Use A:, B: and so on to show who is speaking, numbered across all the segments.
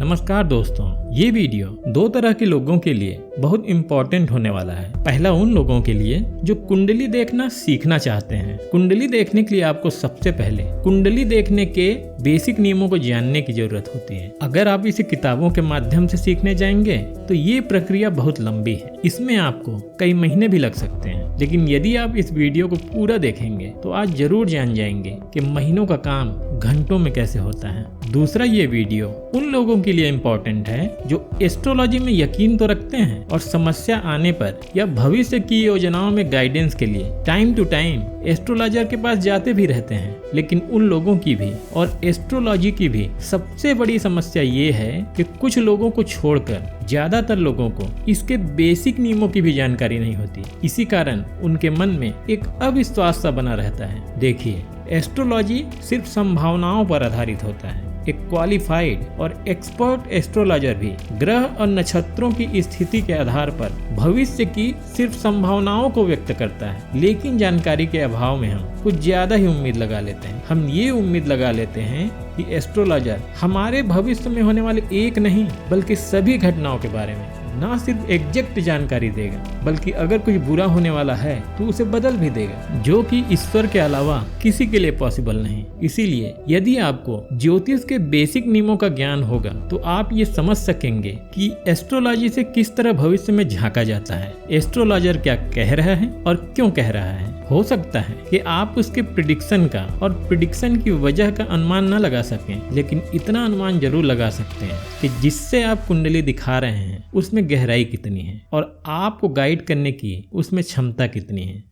A: नमस्कार दोस्तों, ये वीडियो दो तरह के लोगों के लिए बहुत इम्पोर्टेंट होने वाला है। पहला उन लोगों के लिए जो कुंडली देखना सीखना चाहते हैं। कुंडली देखने के लिए आपको सबसे पहले कुंडली देखने के बेसिक नियमों को जानने की जरूरत होती है। अगर आप इसे किताबों के माध्यम से सीखने जाएंगे तो ये प्रक्रिया बहुत लंबी है, इसमें आपको कई महीने भी लग सकते हैं। लेकिन यदि आप इस वीडियो को पूरा देखेंगे तो आज जरूर जान जाएंगे कि महीनों का काम घंटों में कैसे होता है। दूसरा, ये वीडियो उन लोगों के लिए इम्पोर्टेंट है जो एस्ट्रोलॉजी में यकीन तो रखते हैं और समस्या आने पर या भविष्य की योजनाओं में गाइडेंस के लिए टाइम टू टाइम एस्ट्रोलॉजर के पास जाते भी रहते हैं। लेकिन उन लोगों की भी और एस्ट्रोलॉजी की भी सबसे बड़ी समस्या ये है कि कुछ लोगों को छोड़कर ज्यादातर लोगों को इसके बेसिक नियमों की भी जानकारी नहीं होती। इसी कारण उनके मन में एक अविश्वास सा बना रहता है। देखिए, एस्ट्रोलॉजी सिर्फ संभावनाओं पर आधारित होता है। एक क्वालिफाइड और एक्सपर्ट एस्ट्रोलॉजर भी ग्रह और नक्षत्रों की स्थिति के आधार पर भविष्य की सिर्फ संभावनाओं को व्यक्त करता है। लेकिन जानकारी के अभाव में हम कुछ ज्यादा ही उम्मीद लगा लेते हैं। हम ये उम्मीद लगा लेते हैं कि एस्ट्रोलॉजर हमारे भविष्य में होने वाले एक नहीं बल्कि सभी घटनाओं के बारे में ना सिर्फ एग्जैक्ट जानकारी देगा, बल्कि अगर कुछ बुरा होने वाला है तो उसे बदल भी देगा, जो कि ईश्वर के अलावा किसी के लिए पॉसिबल नहीं। इसीलिए यदि आपको ज्योतिष के बेसिक नियमों का ज्ञान होगा तो आप ये समझ सकेंगे कि एस्ट्रोलॉजी से किस तरह भविष्य में झांका जाता है, एस्ट्रोलॉजर क्या कह रहा है और क्यों कह रहा है। हो सकता है कि आप उसके प्रिडिक्शन का और प्रिडिक्शन की वजह का अनुमान न लगा सकें, लेकिन इतना अनुमान जरूर लगा सकते हैं कि जिससे आप कुंडली दिखा रहे हैं उसमें गहराई कितनी है और आपको गाइड करने की उसमें क्षमता कितनी है।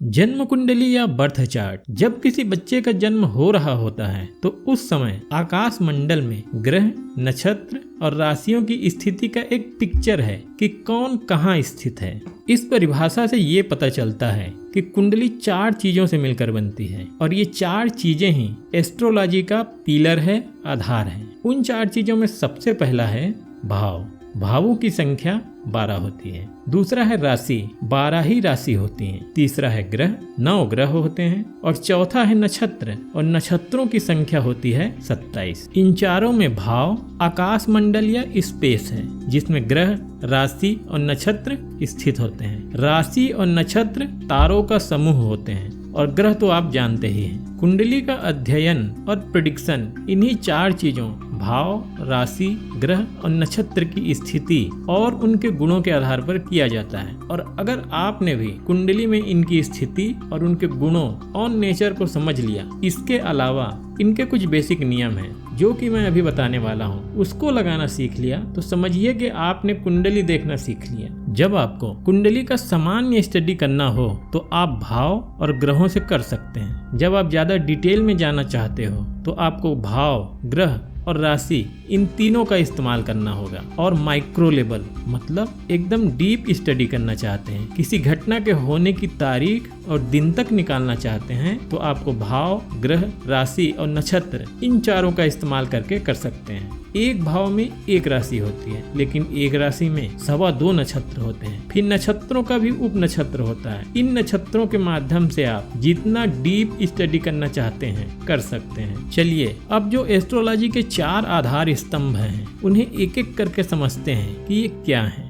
A: जन्म कुंडली या बर्थ चार्ट। जब किसी बच्चे का जन्म हो रहा होता है तो उस समय आकाश मंडल में ग्रह, नक्षत्र और राशियों की स्थिति का एक पिक्चर है कि कौन कहाँ स्थित है। इस परिभाषा से ये पता चलता है कि कुंडली 4 चीजों से मिलकर बनती है और ये 4 चीजें ही एस्ट्रोलॉजी का पिलर है, आधार है। उन 4 चीजों में सबसे पहला है भाव। भावों की संख्या 12 होती है। दूसरा है राशि, 12 ही राशि होती हैं। तीसरा है ग्रह, 9 ग्रह होते हैं। और चौथा है नक्षत्र और नक्षत्रों की संख्या होती है 27। इन चारों में भाव आकाश मंडल या स्पेस है जिसमें ग्रह, राशि और नक्षत्र स्थित होते हैं। राशि और नक्षत्र तारों का समूह होते हैं और ग्रह तो आप जानते ही हैं। कुंडली का अध्ययन और प्रेडिक्शन इन्हीं 4 चीजों भाव, राशि, ग्रह और नक्षत्र की स्थिति और उनके गुणों के आधार पर किया जाता है। और अगर आपने भी कुंडली में इनकी स्थिति और उनके गुणों और नेचर को समझ लिया, इसके अलावा इनके कुछ बेसिक नियम हैं जो कि मैं अभी बताने वाला हूँ, उसको लगाना सीख लिया तो समझिए कि आपने कुंडली देखना सीख लिया। जब आपको कुंडली का सामान्य स्टडी करना हो तो आप भाव और ग्रहों से कर सकते हैं। जब आप ज्यादा डिटेल में जाना चाहते हो तो आपको भाव, ग्रह और राशि इन तीनों का इस्तेमाल करना होगा। और माइक्रो लेवल मतलब एकदम डीप स्टडी करना चाहते हैं, किसी घटना के होने की तारीख और दिन तक निकालना चाहते हैं तो आपको भाव, ग्रह, राशि और नक्षत्र इन चारों का इस्तेमाल करके कर सकते हैं। एक भाव में एक राशि होती है, लेकिन एक राशि में 2.25 नक्षत्र होते हैं। फिर नक्षत्रों का भी उप नक्षत्र होता है। इन नक्षत्रों के माध्यम से आप जितना डीप स्टडी करना चाहते हैं कर सकते हैं। चलिए, अब जो एस्ट्रोलॉजी के 4 आधार स्तंभ हैं उन्हें एक एक करके समझते हैं कि ये क्या है।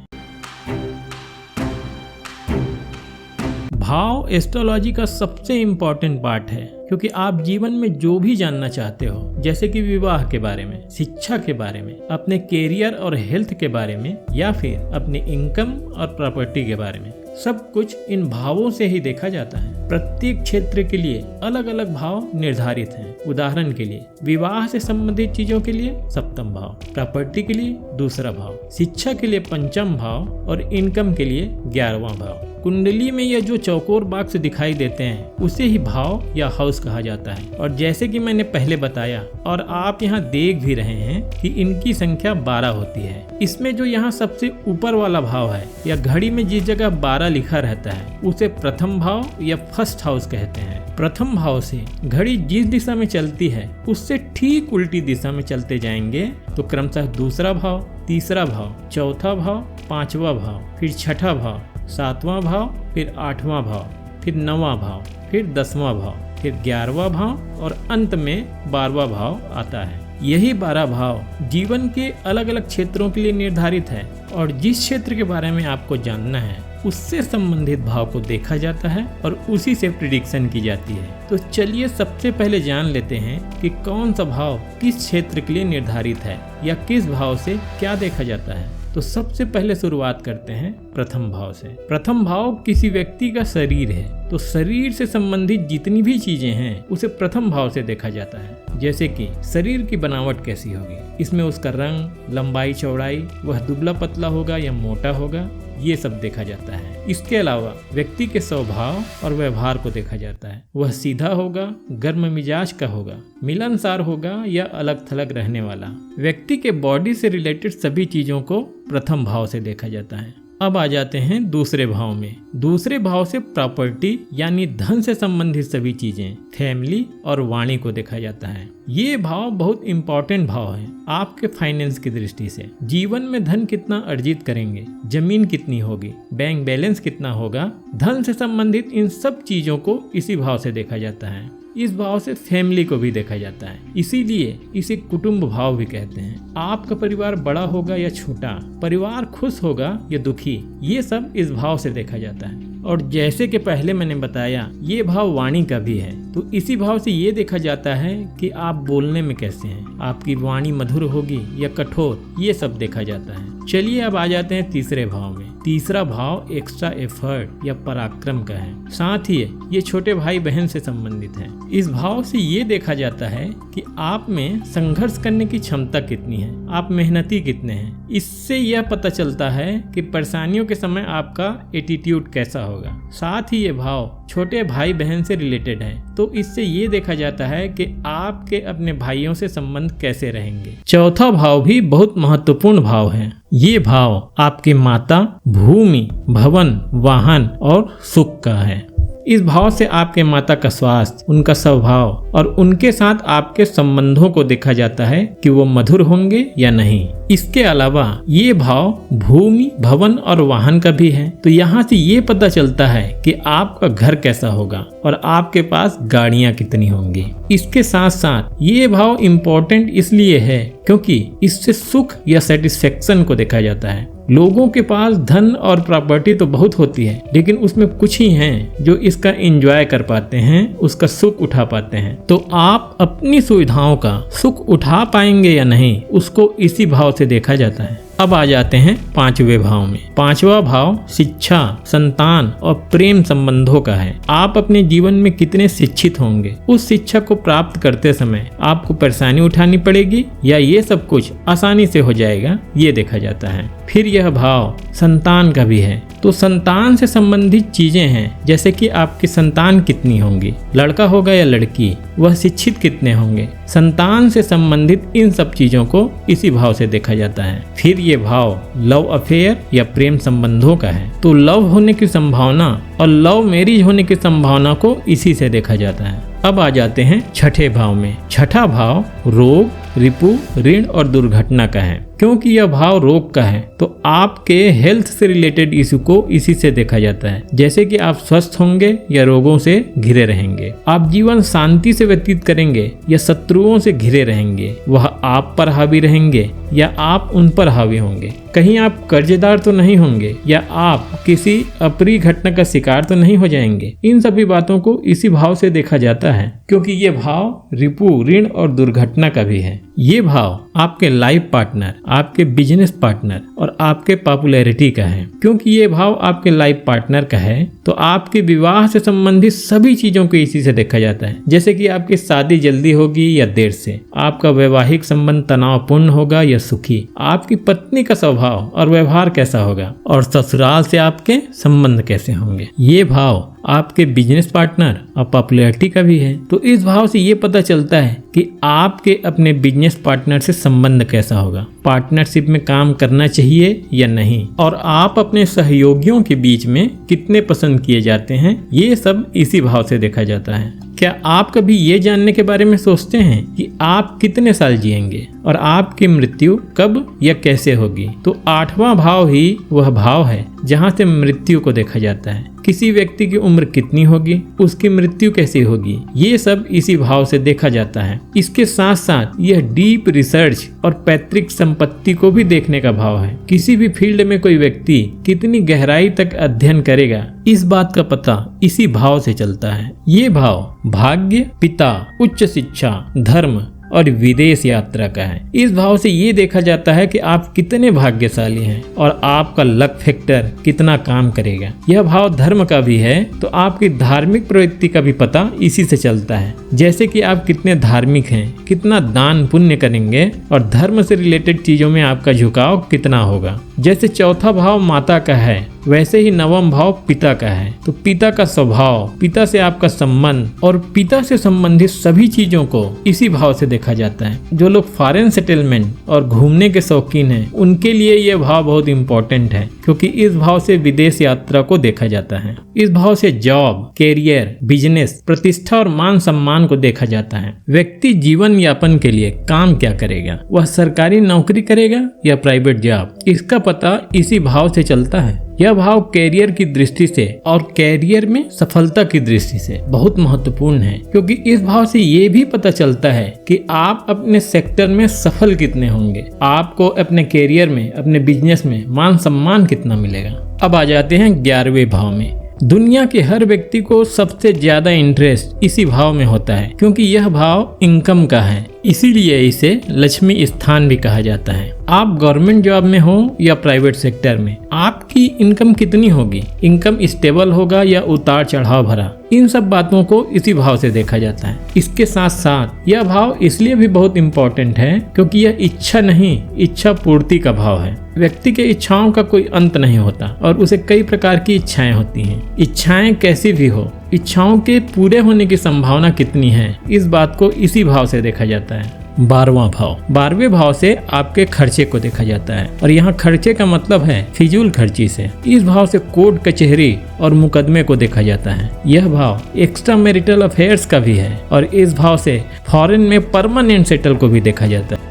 A: भाव एस्ट्रोलॉजी का सबसे इम्पोर्टेंट पार्ट है, क्योंकि आप जीवन में जो भी जानना चाहते हो, जैसे कि विवाह के बारे में, शिक्षा के बारे में, अपने कैरियर और हेल्थ के बारे में या फिर अपने इनकम और प्रॉपर्टी के बारे में, सब कुछ इन भावों से ही देखा जाता है। प्रत्येक क्षेत्र के लिए अलग अलग भाव निर्धारित हैं। उदाहरण के लिए विवाह से संबंधित चीजों के लिए 7वां भाव, प्रॉपर्टी के लिए 2रा भाव, शिक्षा के लिए 5वां भाव और इनकम के लिए 11वां भाव। कुंडली में यह जो चौकोर बॉक्स दिखाई देते हैं उसे ही भाव या हाउस कहा जाता है। और जैसे कि मैंने पहले बताया और आप यहाँ देख भी रहे हैं कि इनकी संख्या 12 होती है। इसमें जो यहाँ सबसे ऊपर वाला भाव है या घड़ी में जिस जगह 12 लिखा रहता है उसे प्रथम भाव या फर्स्ट हाउस कहते हैं। प्रथम भाव से घड़ी जिस दिशा में चलती है उससे ठीक उल्टी दिशा में चलते जाएंगे तो क्रमशः 2रा भाव, 3रा भाव, 4था भाव, 5वां भाव, फिर 6ठा भाव, 7वां भाव, फिर 8वां भाव, फिर 9वां भाव, फिर 10वां भाव, फिर 11वां भाव और अंत में 12वां भाव आता है। यही 12 भाव जीवन के अलग अलग क्षेत्रों के लिए निर्धारित है और जिस क्षेत्र के बारे में आपको जानना है उससे संबंधित भाव को देखा जाता है और उसी से प्रिडिक्शन की जाती है। तो चलिए सबसे पहले जान लेते हैं कि कौन सा भाव किस क्षेत्र के लिए निर्धारित है या किस भाव से क्या देखा जाता है। तो सबसे पहले शुरुआत करते हैं प्रथम भाव से। प्रथम भाव किसी व्यक्ति का शरीर है, तो शरीर से संबंधित जितनी भी चीजें हैं उसे प्रथम भाव से देखा जाता है। जैसे कि शरीर की बनावट कैसी होगी, इसमें उसका रंग, लंबाई, चौड़ाई, वह दुबला पतला होगा या मोटा होगा, ये सब देखा जाता है। इसके अलावा व्यक्ति के स्वभाव और व्यवहार को देखा जाता है। वह सीधा होगा, गर्म मिजाज का होगा, मिलनसार होगा या अलग थलग रहने वाला। व्यक्ति के बॉडी से रिलेटेड सभी चीजों को प्रथम भाव से देखा जाता है। अब आ जाते हैं दूसरे भाव में। दूसरे भाव से प्रॉपर्टी यानी धन से संबंधित सभी चीजें, फैमिली और वाणी को देखा जाता है। ये भाव बहुत इंपॉर्टेंट भाव है आपके फाइनेंस की दृष्टि से। जीवन में धन कितना अर्जित करेंगे, जमीन कितनी होगी, बैंक बैलेंस कितना होगा, धन से संबंधित इन सब चीजों को इसी भाव से देखा जाता है। इस भाव से फैमिली को भी देखा जाता है, इसीलिए इसे कुटुंब भाव भी कहते हैं। आपका परिवार बड़ा होगा या छोटा, परिवार खुश होगा या दुखी, ये सब इस भाव से देखा जाता है। और जैसे कि पहले मैंने बताया, ये भाव वाणी का भी है, तो इसी भाव से ये देखा जाता है कि आप बोलने में कैसे हैं, आपकी वाणी मधुर होगी या कठोर, ये सब देखा जाता है। चलिए अब आ जाते हैं तीसरे भाव में। तीसरा भाव एक्स्ट्रा एफर्ट या पराक्रम का है, साथ ही ये छोटे भाई बहन से संबंधित है। इस भाव से ये देखा जाता है कि आप में संघर्ष करने की क्षमता कितनी है, आप मेहनती कितने हैं। इससे यह पता चलता है कि परेशानियों के समय आपका एटीट्यूड कैसा होगा। साथ ही ये भाव छोटे भाई बहन से रिलेटेड है, तो इससे ये देखा जाता है कि आपके अपने भाइयों से संबंध कैसे रहेंगे। चौथा भाव भी बहुत महत्वपूर्ण भाव है। ये भाव आपके माता, भूमि, भवन, वाहन और सुख का है। इस भाव से आपके माता का स्वास्थ्य, उनका स्वभाव और उनके साथ आपके संबंधों को देखा जाता है कि वो मधुर होंगे या नहीं। इसके अलावा ये भाव भूमि, भवन और वाहन का भी है, तो यहाँ से ये पता चलता है कि आपका घर कैसा होगा और आपके पास गाड़ियाँ कितनी होंगी। इसके साथ साथ ये भाव इम्पोर्टेंट इसलिए है क्योंकि इससे सुख या सेटिस्फेक्शन को देखा जाता है। लोगों के पास धन और प्रॉपर्टी तो बहुत होती है, लेकिन उसमें कुछ ही हैं जो इसका एंजॉय कर पाते हैं, उसका सुख उठा पाते हैं। तो आप अपनी सुविधाओं का सुख उठा पाएंगे या नहीं, उसको इसी भाव से देखा जाता है। अब आ जाते हैं पांचवें भाव में। पांचवा भाव शिक्षा, संतान और प्रेम संबंधों का है। आप अपने जीवन में कितने शिक्षित होंगे, उस शिक्षा को प्राप्त करते समय आपको परेशानी उठानी पड़ेगी या ये सब कुछ आसानी से हो जाएगा, ये देखा जाता है। फिर यह भाव संतान का भी है, तो संतान से संबंधित चीजें हैं, जैसे कि आपकी संतान कितनी होंगी, लड़का होगा या लड़की, वह शिक्षित कितने होंगे। संतान से संबंधित इन सब चीजों को इसी भाव से देखा जाता है। फिर ये भाव लव अफेयर या प्रेम संबंधों का है, तो लव होने की संभावना और लव मैरिज होने की संभावना को इसी से देखा जाता है। अब आ जाते हैं छठे भाव में। छठा भाव रोग, रिपु, ऋण और दुर्घटना का है। क्योंकि यह भाव रोग का है, तो आपके हेल्थ से रिलेटेड इशू को इसी से देखा जाता है, जैसे कि आप स्वस्थ होंगे या रोगों से घिरे रहेंगे, आप जीवन शांति से व्यतीत करेंगे या शत्रुओं से घिरे रहेंगे, वह आप पर हावी रहेंगे या आप उन पर हावी होंगे, कहीं आप कर्जदार तो नहीं होंगे या आप किसी अप्रिय घटना का शिकार तो नहीं हो जाएंगे। इन सभी बातों को इसी भाव से देखा जाता है, क्योंकि ये भाव रिपु, ऋण और दुर्घटना का भी है। ये भाव आपके लाइफ पार्टनर, आपके बिजनेस पार्टनर और आपके पॉपुलैरिटी का है। क्योंकि ये भाव आपके लाइफ पार्टनर का है, तो आपके विवाह से संबंधित सभी चीजों को इसी से देखा जाता है, जैसे कि आपकी शादी जल्दी होगी या देर से, आपका वैवाहिक संबंध तनावपूर्ण होगा या सुखी, आपकी पत्नी का स्वभाव और व्यवहार कैसा होगा और ससुराल से आपके संबंध कैसे होंगे। ये भाव आपके बिजनेस पार्टनर और पॉपुलैरिटी का भी है, तो इस भाव से ये पता चलता है कि आपके अपने बिजनेस पार्टनर से संबंध कैसा होगा, पार्टनरशिप में काम करना चाहिए या नहीं, और आप अपने सहयोगियों के बीच में कितने पसंद किए जाते हैं, ये सब इसी भाव से देखा जाता है। क्या आप कभी ये जानने के बारे में सोचते हैं कि आप कितने साल जिएंगे और आपकी मृत्यु कब या कैसे होगी? तो आठवां भाव ही वह भाव है जहाँ से मृत्यु को देखा जाता है। किसी व्यक्ति की उम्र कितनी होगी, उसकी मृत्यु कैसी होगी, ये सब इसी भाव से देखा जाता है। इसके साथ साथ यह डीप रिसर्च और पैतृक संपत्ति को भी देखने का भाव है। किसी भी फील्ड में कोई व्यक्ति कितनी गहराई तक अध्ययन करेगा, इस बात का पता इसी भाव से चलता है। ये भाव भाग्य, पिता, उच्च शिक्षा, धर्म और विदेश यात्रा का है। इस भाव से ये देखा जाता है कि आप कितने भाग्यशाली हैं और आपका लक फैक्टर कितना काम करेगा। यह भाव धर्म का भी है तो आपकी धार्मिक प्रवृत्ति का भी पता इसी से चलता है, जैसे कि आप कितने धार्मिक हैं, कितना दान पुण्य करेंगे और धर्म से रिलेटेड चीजों में आपका झुकाव कितना होगा। जैसे चौथा भाव माता का है, वैसे ही नवम भाव पिता का है। तो पिता का स्वभाव, पिता से आपका संबंध और पिता से संबंधित सभी चीजों को इसी भाव से देखा जाता है। जो लोग फॉरेन सेटलमेंट और घूमने के शौकीन हैं, उनके लिए यह भाव बहुत इंपॉर्टेंट है, क्योंकि इस भाव से विदेश यात्रा को देखा जाता है। इस भाव से जॉब, कैरियर, बिजनेस, प्रतिष्ठा और मान सम्मान को देखा जाता है। व्यक्ति जीवन यापन के लिए काम क्या करेगा, वह सरकारी नौकरी करेगा या प्राइवेट जॉब, इसका पता इसी भाव से चलता है। यह भाव कैरियर की दृष्टि से और कैरियर में सफलता की दृष्टि से बहुत महत्वपूर्ण है, क्योंकि इस भाव से ये भी पता चलता है कि आप अपने सेक्टर में सफल कितने होंगे, आपको अपने कैरियर में, अपने बिजनेस में मान सम्मान कितना मिलेगा। अब आ जाते हैं 11वें भाव में। दुनिया के हर व्यक्ति को सबसे ज्यादा इंटरेस्ट इसी भाव में होता है, क्योंकि यह भाव इनकम का है, इसीलिए इसे लक्ष्मी स्थान भी कहा जाता है। आप गवर्नमेंट जॉब में हो या प्राइवेट सेक्टर में, आपकी इनकम कितनी होगी, इनकम स्टेबल होगा या उतार चढ़ाव भरा, इन सब बातों को इसी भाव से देखा जाता है। इसके साथ साथ यह भाव इसलिए भी बहुत इम्पोर्टेंट है क्योंकि यह इच्छा नहीं, इच्छा पूर्ति का भाव है। व्यक्ति के इच्छाओं का कोई अंत नहीं होता और उसे कई प्रकार की इच्छाएं होती हैं। इच्छाएं कैसी भी हो, इच्छाओं के पूरे होने की संभावना कितनी है, इस बात को इसी भाव से देखा जाता है। 12वां भाव, 12वें भाव से आपके खर्चे को देखा जाता है और यहाँ खर्चे का मतलब है फिजूल खर्ची से। इस भाव से कोर्ट कचहरी और मुकदमे को देखा जाता है। यह भाव एक्स्ट्रा मैरिटल अफेयर्स का भी है और इस भाव से फॉरेन में परमानेंट सेटल को भी देखा जाता है।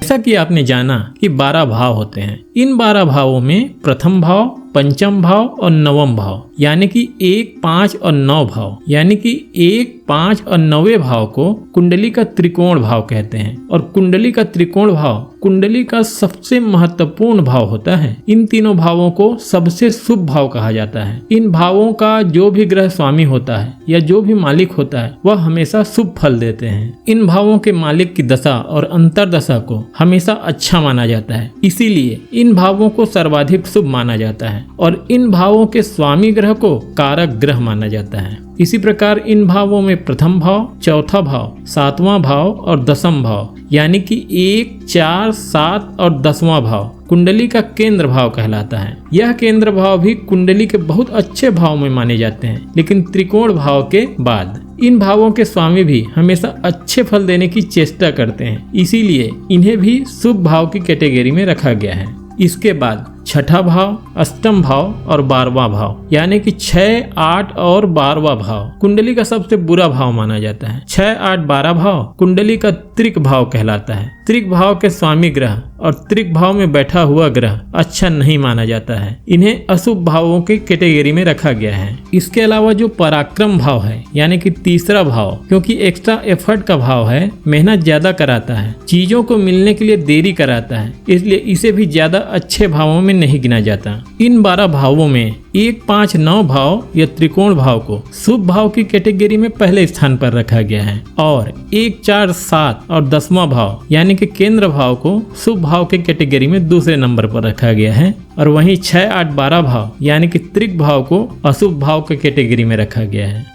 A: जैसा कि आपने जाना कि 12 भाव होते हैं, इन 12 भावों में प्रथम भाव, पंचम भाव और नवम भाव यानी कि 1, 5 और 9 भाव यानी कि 1, 5 और 9वें भाव को कुंडली का त्रिकोण भाव कहते हैं और कुंडली का त्रिकोण भाव कुंडली का सबसे महत्वपूर्ण भाव होता है। इन तीनों भावों को सबसे शुभ भाव कहा जाता है। इन भावों का जो भी ग्रह स्वामी होता है या जो भी मालिक होता है वह हमेशा शुभ फल देते हैं। इन भावों के मालिक की दशा और अंतर्दशा को हमेशा अच्छा माना जाता है, इसीलिए इन भावों को सर्वाधिक शुभ माना जाता है और इन भावों के स्वामी ग्रह को कारक ग्रह माना जाता है। इसी प्रकार इन भावों में प्रथम भाव, चौथा भाव, 7वां भाव और 10वां भाव यानी कि 1, 4, 7 और 10वां भाव कुंडली का केंद्र भाव कहलाता है। यह केंद्र भाव भी कुंडली के बहुत अच्छे भाव में माने जाते हैं, लेकिन त्रिकोण भाव के बाद इन भावों के स्वामी भी हमेशा अच्छे फल देने की चेष्टा करते हैं, इसीलिए इन्हें भी शुभ भाव की कैटेगरी में रखा गया है। इसके बाद छठा भाव, अष्टम भाव और 12वां भाव यानी कि 6, 8 और 12वां भाव कुंडली का सबसे बुरा भाव माना जाता है। 6, 8, 12 भाव कुंडली का त्रिक भाव कहलाता है। त्रिक भाव के स्वामी ग्रह और त्रिक भाव में बैठा हुआ ग्रह अच्छा नहीं माना जाता है, इन्हें अशुभ भावों की कैटेगरी में रखा गया है। इसके अलावा जो पराक्रम भाव है यानी कि तीसरा भाव, क्योंकि एक्स्ट्रा एफर्ट का भाव है, मेहनत ज्यादा कराता है, चीजों को मिलने के लिए देरी कराता है, इसलिए इसे भी ज्यादा अच्छे भावों में नहीं गिना जाता। इन 12 भावों में 1, 5, 9 भाव या त्रिकोण भाव को शुभ भाव की कैटेगरी में पहले स्थान पर रखा गया है और 1, 4, 7 और 10वां भाव यानी कि केंद्र भाव को शुभ भाव के कैटेगरी में दूसरे नंबर पर रखा गया है और वहीं 6, 8, 12 भाव यानी कि त्रिक भाव को अशुभ भाव के कैटेगरी में रखा गया है।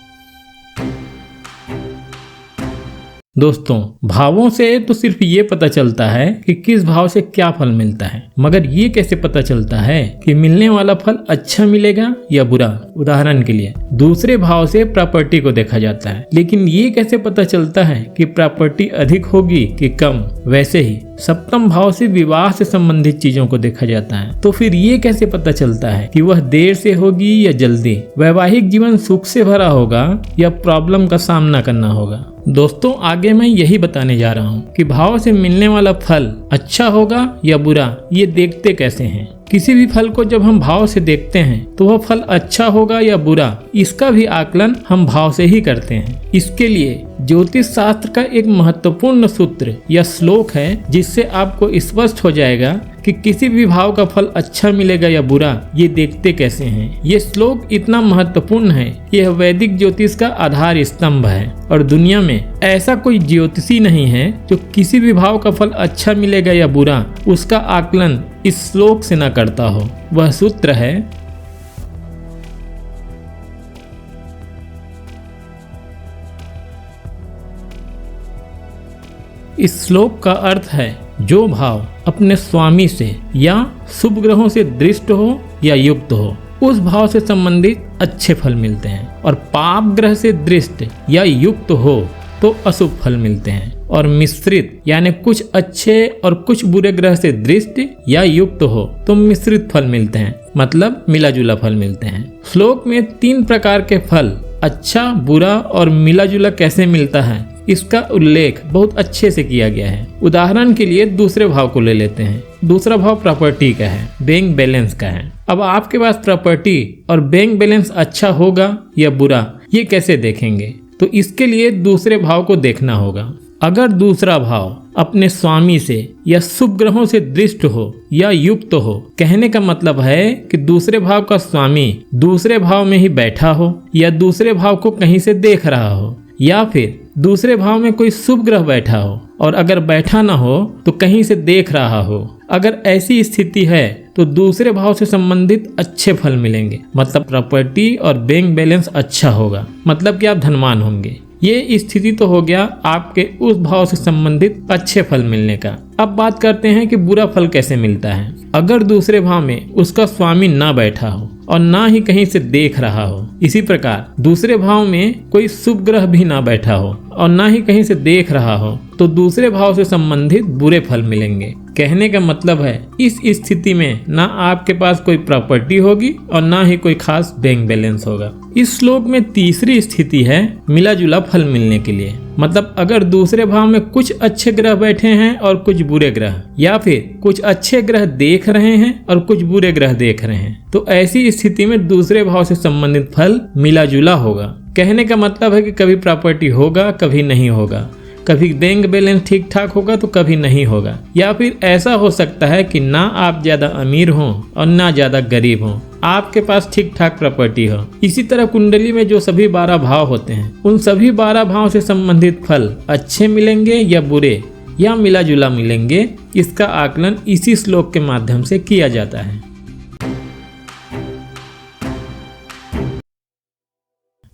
A: दोस्तों, भावों से तो सिर्फ ये पता चलता है कि किस भाव से क्या फल मिलता है, मगर ये कैसे पता चलता है कि मिलने वाला फल अच्छा मिलेगा या बुरा। उदाहरण के लिए दूसरे भाव से प्रॉपर्टी को देखा जाता है, लेकिन ये कैसे पता चलता है कि प्रॉपर्टी अधिक होगी कि कम। वैसे ही सप्तम भाव से विवाह से संबंधित चीजों को देखा जाता है। तो फिर ये कैसे पता चलता है कि वह देर से होगी या जल्दी? वैवाहिक जीवन सुख से भरा होगा या प्रॉब्लम का सामना करना होगा? दोस्तों, आगे मैं यही बताने जा रहा हूँ कि भाव से मिलने वाला फल अच्छा होगा या बुरा, ये देखते कैसे हैं। किसी भी फल को जब हम भाव से देखते हैं तो वह फल अच्छा होगा या बुरा, इसका भी आकलन हम भाव से ही करते हैं। इसके लिए ज्योतिष शास्त्र का एक महत्वपूर्ण सूत्र या श्लोक है जिससे आपको स्पष्ट हो जाएगा कि किसी भी भाव का फल अच्छा मिलेगा या बुरा, ये देखते कैसे हैं। ये श्लोक इतना महत्वपूर्ण है, यह वैदिक ज्योतिष का आधार स्तंभ है और दुनिया में ऐसा कोई ज्योतिषी नहीं है जो किसी भी भाव का फल अच्छा मिलेगा या बुरा उसका आकलन इस श्लोक से न करता हो। वह सूत्र है, इस श्लोक का अर्थ है जो भाव अपने स्वामी से या शुभ ग्रहों से दृष्ट हो या युक्त हो उस भाव से संबंधित अच्छे फल मिलते हैं, और पाप ग्रह से दृष्ट या युक्त हो तो अशुभ फल मिलते हैं, और मिश्रित यानी कुछ अच्छे और कुछ बुरे ग्रह से दृष्ट या युक्त हो तो मिश्रित फल मिलते हैं, मतलब मिला जुला फल मिलते हैं। श्लोक में 3 प्रकार के फल अच्छा, बुरा और मिला जुला कैसे मिलता है इसका उल्लेख बहुत अच्छे से किया गया है। उदाहरण के लिए दूसरे भाव को ले लेते हैं। दूसरा भाव प्रॉपर्टी का है, बैंक बैलेंस का है। अब आपके पास प्रॉपर्टी और बैंक बैलेंस अच्छा होगा या बुरा, ये कैसे देखेंगे? तो इसके लिए दूसरे भाव को देखना होगा। अगर दूसरा भाव अपने स्वामी से या शुभ ग्रहों से दृष्ट हो या युक्त हो, कहने का मतलब है कि दूसरे भाव का स्वामी दूसरे भाव में ही बैठा हो या दूसरे भाव को कहीं से देख रहा हो, या फिर दूसरे भाव में कोई शुभ ग्रह बैठा हो, और अगर बैठा ना हो तो कहीं से देख रहा हो। अगर ऐसी स्थिति है तो दूसरे भाव से संबंधित अच्छे फल मिलेंगे, मतलब प्रॉपर्टी और बैंक बैलेंस अच्छा होगा, मतलब कि आप धनवान होंगे। ये स्थिति तो हो गया आपके उस भाव से संबंधित अच्छे फल मिलने का। अब बात करते हैं कि बुरा फल कैसे मिलता है। अगर दूसरे भाव में उसका स्वामी ना बैठा हो और ना ही कहीं से देख रहा हो, इसी प्रकार दूसरे भाव में कोई शुभ ग्रह भी ना बैठा हो और ना ही कहीं से देख रहा हो, तो दूसरे भाव से संबंधित बुरे फल मिलेंगे। कहने का मतलब है इस स्थिति में ना आपके पास कोई प्रॉपर्टी होगी और ना ही कोई खास बैंक बैलेंस होगा। इस श्लोक में तीसरी स्थिति है मिला जुला फल मिलने के लिए, मतलब अगर दूसरे भाव में कुछ अच्छे ग्रह बैठे हैं और कुछ बुरे ग्रह, या फिर कुछ अच्छे ग्रह देख रहे हैं और कुछ बुरे ग्रह देख रहे हैं, तो ऐसी स्थिति में दूसरे भाव से संबंधित फल मिला जुला होगा। कहने का मतलब है कि कभी प्रॉपर्टी होगा, कभी नहीं होगा, कभी बैंक बैलेंस ठीक ठाक होगा तो कभी नहीं होगा, या फिर ऐसा हो सकता है कि ना आप ज्यादा अमीर हों और ना ज्यादा गरीब हों, आपके पास ठीक ठाक प्रॉपर्टी हो। इसी तरह कुंडली में जो सभी 12 भाव होते हैं उन सभी 12 भाव से संबंधित फल अच्छे मिलेंगे या बुरे या मिला जुला मिलेंगे, इसका आकलन इसी श्लोक के माध्यम से किया जाता है।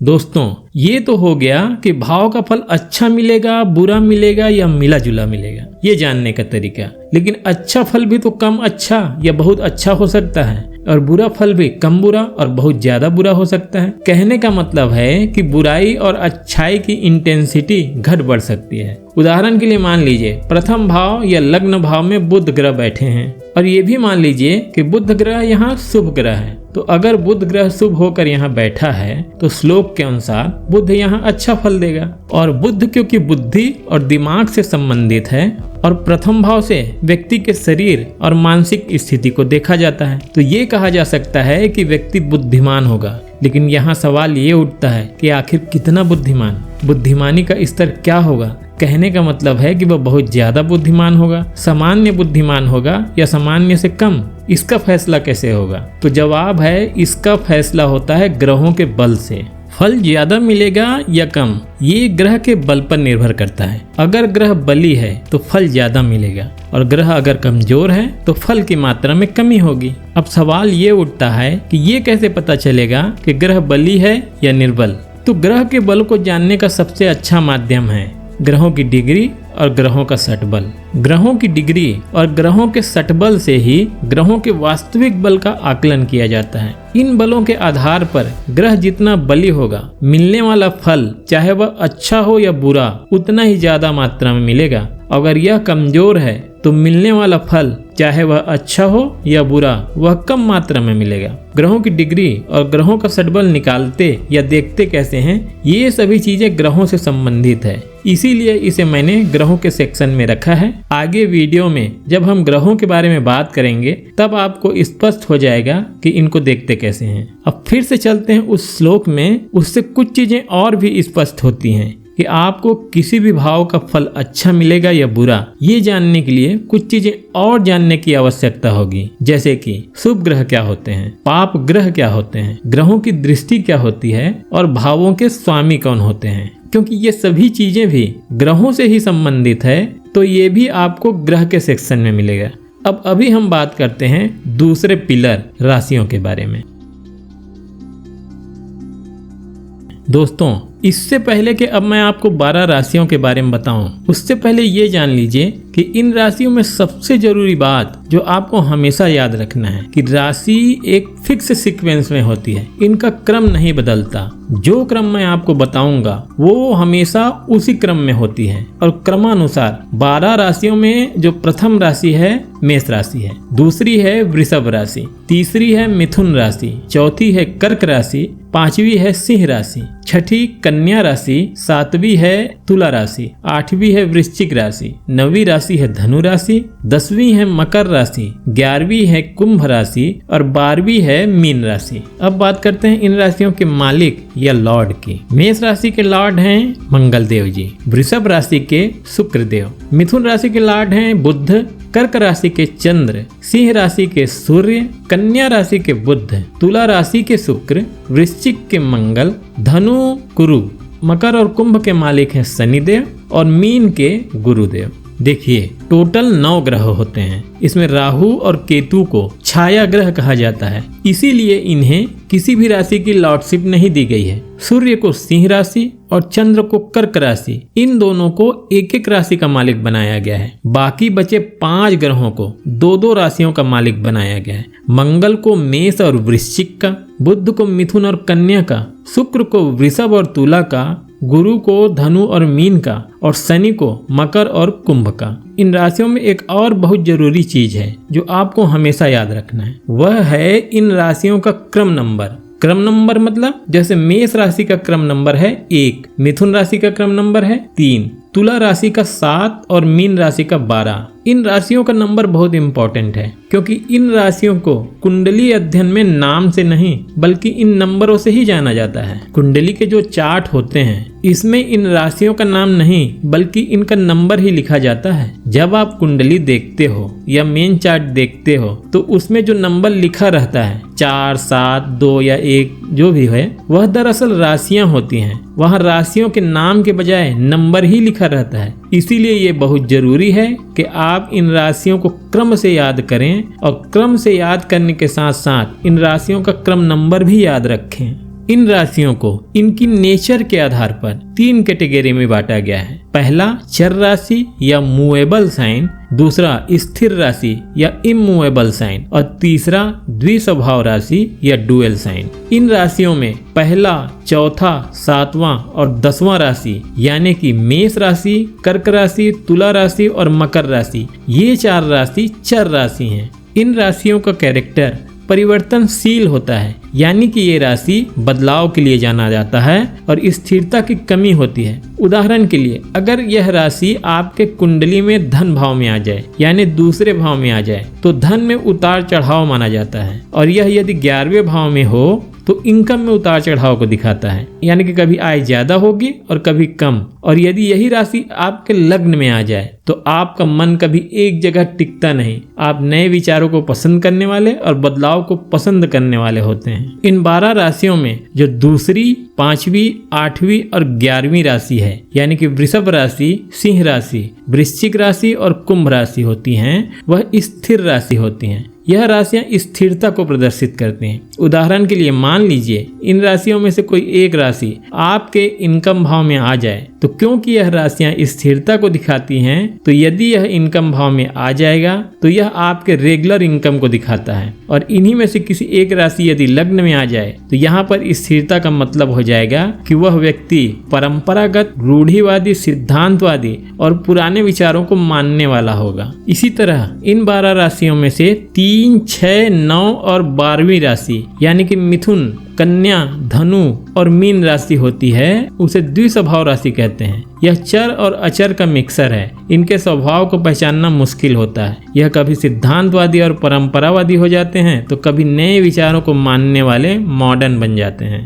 A: दोस्तों, ये तो हो गया कि भाव का फल अच्छा मिलेगा, बुरा मिलेगा या मिला जुला मिलेगा, ये जानने का तरीका। लेकिन अच्छा फल भी तो कम अच्छा या बहुत अच्छा हो सकता है, और बुरा फल भी कम बुरा और बहुत ज्यादा बुरा हो सकता है। कहने का मतलब है कि बुराई और अच्छाई की इंटेंसिटी घट बढ़ सकती है। उदाहरण के लिए मान लीजिए प्रथम भाव या लग्न भाव में बुध ग्रह बैठे हैं, और ये भी मान लीजिए कि बुध ग्रह यहाँ शुभ ग्रह है। तो अगर बुध ग्रह शुभ होकर यहाँ बैठा है तो श्लोक के अनुसार बुध यहाँ अच्छा फल देगा। और बुध क्योंकि बुद्धि और दिमाग से संबंधित है और प्रथम भाव से व्यक्ति के शरीर और मानसिक स्थिति को देखा जाता है, तो ये कहा जा सकता है कि व्यक्ति बुद्धिमान होगा। लेकिन यहाँ सवाल ये उठता है कि आखिर कितना बुद्धिमान, बुद्धिमानी का स्तर क्या होगा? कहने का मतलब है कि वह बहुत ज्यादा बुद्धिमान होगा, सामान्य बुद्धिमान होगा या सामान्य से कम, इसका फैसला कैसे होगा? तो जवाब है इसका फैसला होता है ग्रहों के बल से। फल ज्यादा मिलेगा या कम, ये ग्रह के बल पर निर्भर करता है। अगर ग्रह बली है तो फल ज्यादा मिलेगा, और ग्रह अगर कमजोर है तो फल की मात्रा में कमी होगी। अब सवाल ये उठता है कि ये कैसे पता चलेगा कि ग्रह बली है या निर्बल? तो ग्रह के बल को जानने का सबसे अच्छा माध्यम है ग्रहों की डिग्री और ग्रहों का सटबल। ग्रहों की डिग्री और ग्रहों के सटबल से ही ग्रहों के वास्तविक बल का आकलन किया जाता है। इन बलों के आधार पर ग्रह जितना बली होगा, मिलने वाला फल चाहे वह अच्छा हो या बुरा, उतना ही ज्यादा मात्रा में मिलेगा। अगर यह कमजोर है तो मिलने वाला फल चाहे वह अच्छा हो या बुरा वह कम मात्रा में मिलेगा। ग्रहों की डिग्री और ग्रहों का सडबल निकालते या देखते कैसे हैं, ये सभी चीजें ग्रहों से संबंधित है, इसीलिए इसे मैंने ग्रहों के सेक्शन में रखा है। आगे वीडियो में जब हम ग्रहों के बारे में बात करेंगे तब आपको स्पष्ट हो जाएगा कि इनको देखते कैसे हैं। अब फिर से चलते हैं उस श्लोक में, उससे कुछ चीजें और भी स्पष्ट होती हैं कि आपको किसी भी भाव का फल अच्छा मिलेगा या बुरा, ये जानने के लिए कुछ चीजें और जानने की आवश्यकता होगी। जैसे कि शुभ ग्रह क्या होते हैं, पाप ग्रह क्या होते हैं, ग्रहों की दृष्टि क्या होती है और भावों के स्वामी कौन होते हैं। क्योंकि ये सभी चीजें भी ग्रहों से ही संबंधित है, तो ये भी आपको ग्रह के सेक्शन में मिलेगा। अब अभी हम बात करते हैं दूसरे पिलर राशियों के बारे में। दोस्तों, इससे पहले कि अब मैं आपको 12 राशियों के बारे में बताऊं, उससे पहले ये जान लीजिए कि इन राशियों में सबसे जरूरी बात जो आपको हमेशा याद रखना है कि राशि एक फिक्स सीक्वेंस में होती है, इनका क्रम नहीं बदलता। जो क्रम मैं आपको बताऊंगा वो हमेशा उसी क्रम में होती है और क्रमानुसार 12 राशियों में जो प्रथम राशि है मेष राशि है, दूसरी है वृषभ राशि, तीसरी है मिथुन राशि, चौथी है कर्क राशि, पांचवी है सिंह राशि, छठी कन्या राशि, सातवीं है तुला राशि, आठवीं है वृश्चिक राशि, नवीं राशि है धनु राशि, 10वीं है मकर राशि, 11वीं है कुंभ राशि और 12वीं है मीन राशि। अब बात करते हैं इन राशियों के मालिक या लॉर्ड की। मेष राशि के लॉर्ड हैं मंगल देव जी, वृषभ राशि के शुक्र देव, मिथुन राशि के लॉर्ड हैं बुध, कर्क राशि के चंद्र, सिंह राशि के सूर्य, कन्या राशि के बुध, तुला राशि के शुक्र, वृश्चिक के मंगल, धनु गुरु, मकर और कुंभ के मालिक हैं शनिदेव और मीन के गुरुदेव। देखिए टोटल 9 ग्रह होते हैं। इसमें राहु और केतु को छाया ग्रह कहा जाता है, इसीलिए इन्हें किसी भी राशि की लॉर्डशिप नहीं दी गई है। सूर्य को सिंह राशि और चंद्र को कर्क राशि, इन दोनों को एक एक राशि का मालिक बनाया गया है। बाकी बचे 5 ग्रहों को 2-2 राशियों का मालिक बनाया गया है। मंगल को मेष और वृश्चिक का, बुध को मिथुन और कन्या का, शुक्र को वृषभ और तुला का, गुरु को धनु और मीन का और शनि को मकर और कुंभ का। इन राशियों में एक और बहुत जरूरी चीज है जो आपको हमेशा याद रखना है, वह है इन राशियों का क्रम नंबर। क्रम नंबर मतलब जैसे मेष राशि का क्रम नंबर है 1, मिथुन राशि का क्रम नंबर है 3, तुला राशि का 7 और मीन राशि का 12। इन राशियों का नंबर बहुत इंपॉर्टेंट है क्योंकि इन राशियों को कुंडली अध्ययन में नाम से नहीं बल्कि इन नंबरों से ही जाना जाता है। कुंडली के जो चार्ट होते हैं इसमें इन राशियों का नाम नहीं बल्कि इनका नंबर ही लिखा जाता है। जब आप कुंडली देखते हो या मेन चार्ट देखते हो तो उसमें जो नंबर लिखा रहता है 4, 7, 2 या 1 जो भी है वह दरअसल राशियां होती हैं। वहाँ राशियों के नाम के बजाय नंबर ही लिखा रहता है। इसीलिए ये बहुत जरूरी है कि आप इन राशियों को क्रम से याद करें और क्रम से याद करने के साथ साथ इन राशियों का क्रम नंबर भी याद रखें। इन राशियों को इनकी नेचर के आधार पर 3 कैटेगरी में बांटा गया है। पहला चर राशि या मूवेबल साइन, दूसरा स्थिर राशि या इमूवेबल साइन और तीसरा द्विस्वभाव राशि या डुअल साइन। इन राशियों में पहला, चौथा, 7वां और 10वां राशि यानी कि मेष राशि, कर्क राशि, तुला राशि और मकर राशि, ये 4 राशि चर राशि हैं। इन राशियों का कैरेक्टर परिवर्तनशील होता है यानी कि ये राशि बदलाव के लिए जाना जाता है और स्थिरता की कमी होती है। उदाहरण के लिए अगर यह राशि आपके कुंडली में धन भाव में आ जाए यानी दूसरे भाव में आ जाए तो धन में उतार चढ़ाव माना जाता है और यह यदि 11वें भाव में हो तो इनकम में उतार चढ़ाव को दिखाता है यानी कि कभी आय ज्यादा होगी और कभी कम। और यदि यही राशि आपके लग्न में आ जाए तो आपका मन कभी एक जगह टिकता नहीं। आप नए विचारों को पसंद करने वाले और बदलाव को पसंद करने वाले होते हैं। इन 12 राशियों में जो दूसरी, 5वीं, 8वीं और 11वीं राशि है यानी कि वृषभ राशि, सिंह राशि, वृश्चिक राशि और कुंभ राशि होती हैं, वह स्थिर राशि होती हैं। यह राशियां स्थिरता को प्रदर्शित करती हैं। उदाहरण के लिए मान लीजिए इन राशियों में से कोई एक राशि आपके इनकम भाव में आ जाए, तो क्योंकि यह राशियां स्थिरता को दिखाती हैं, तो यदि यह इनकम भाव में आ जाएगा तो यह आपके रेगुलर इनकम को दिखाता है। और इन्हीं में से किसी एक राशि यदि लग्न में आ जाए तो यहाँ पर स्थिरता का मतलब हो जाएगा कि वह व्यक्ति परंपरागत, रूढ़िवादी, सिद्धांतवादी और पुराने विचारों को मानने वाला होगा। इसी तरह इन 12 राशियों में से 3, 6, 9 और 12वीं राशि यानी कि मिथुन, कन्या, धनु और मीन राशि होती है, उसे द्विस्वभाव राशि कहते हैं। यह चर और अचर का मिक्सर है। इनके स्वभाव को पहचानना मुश्किल होता है। यह कभी सिद्धांतवादी और परंपरावादी हो जाते हैं तो कभी नए विचारों को मानने वाले मॉडर्न बन जाते हैं।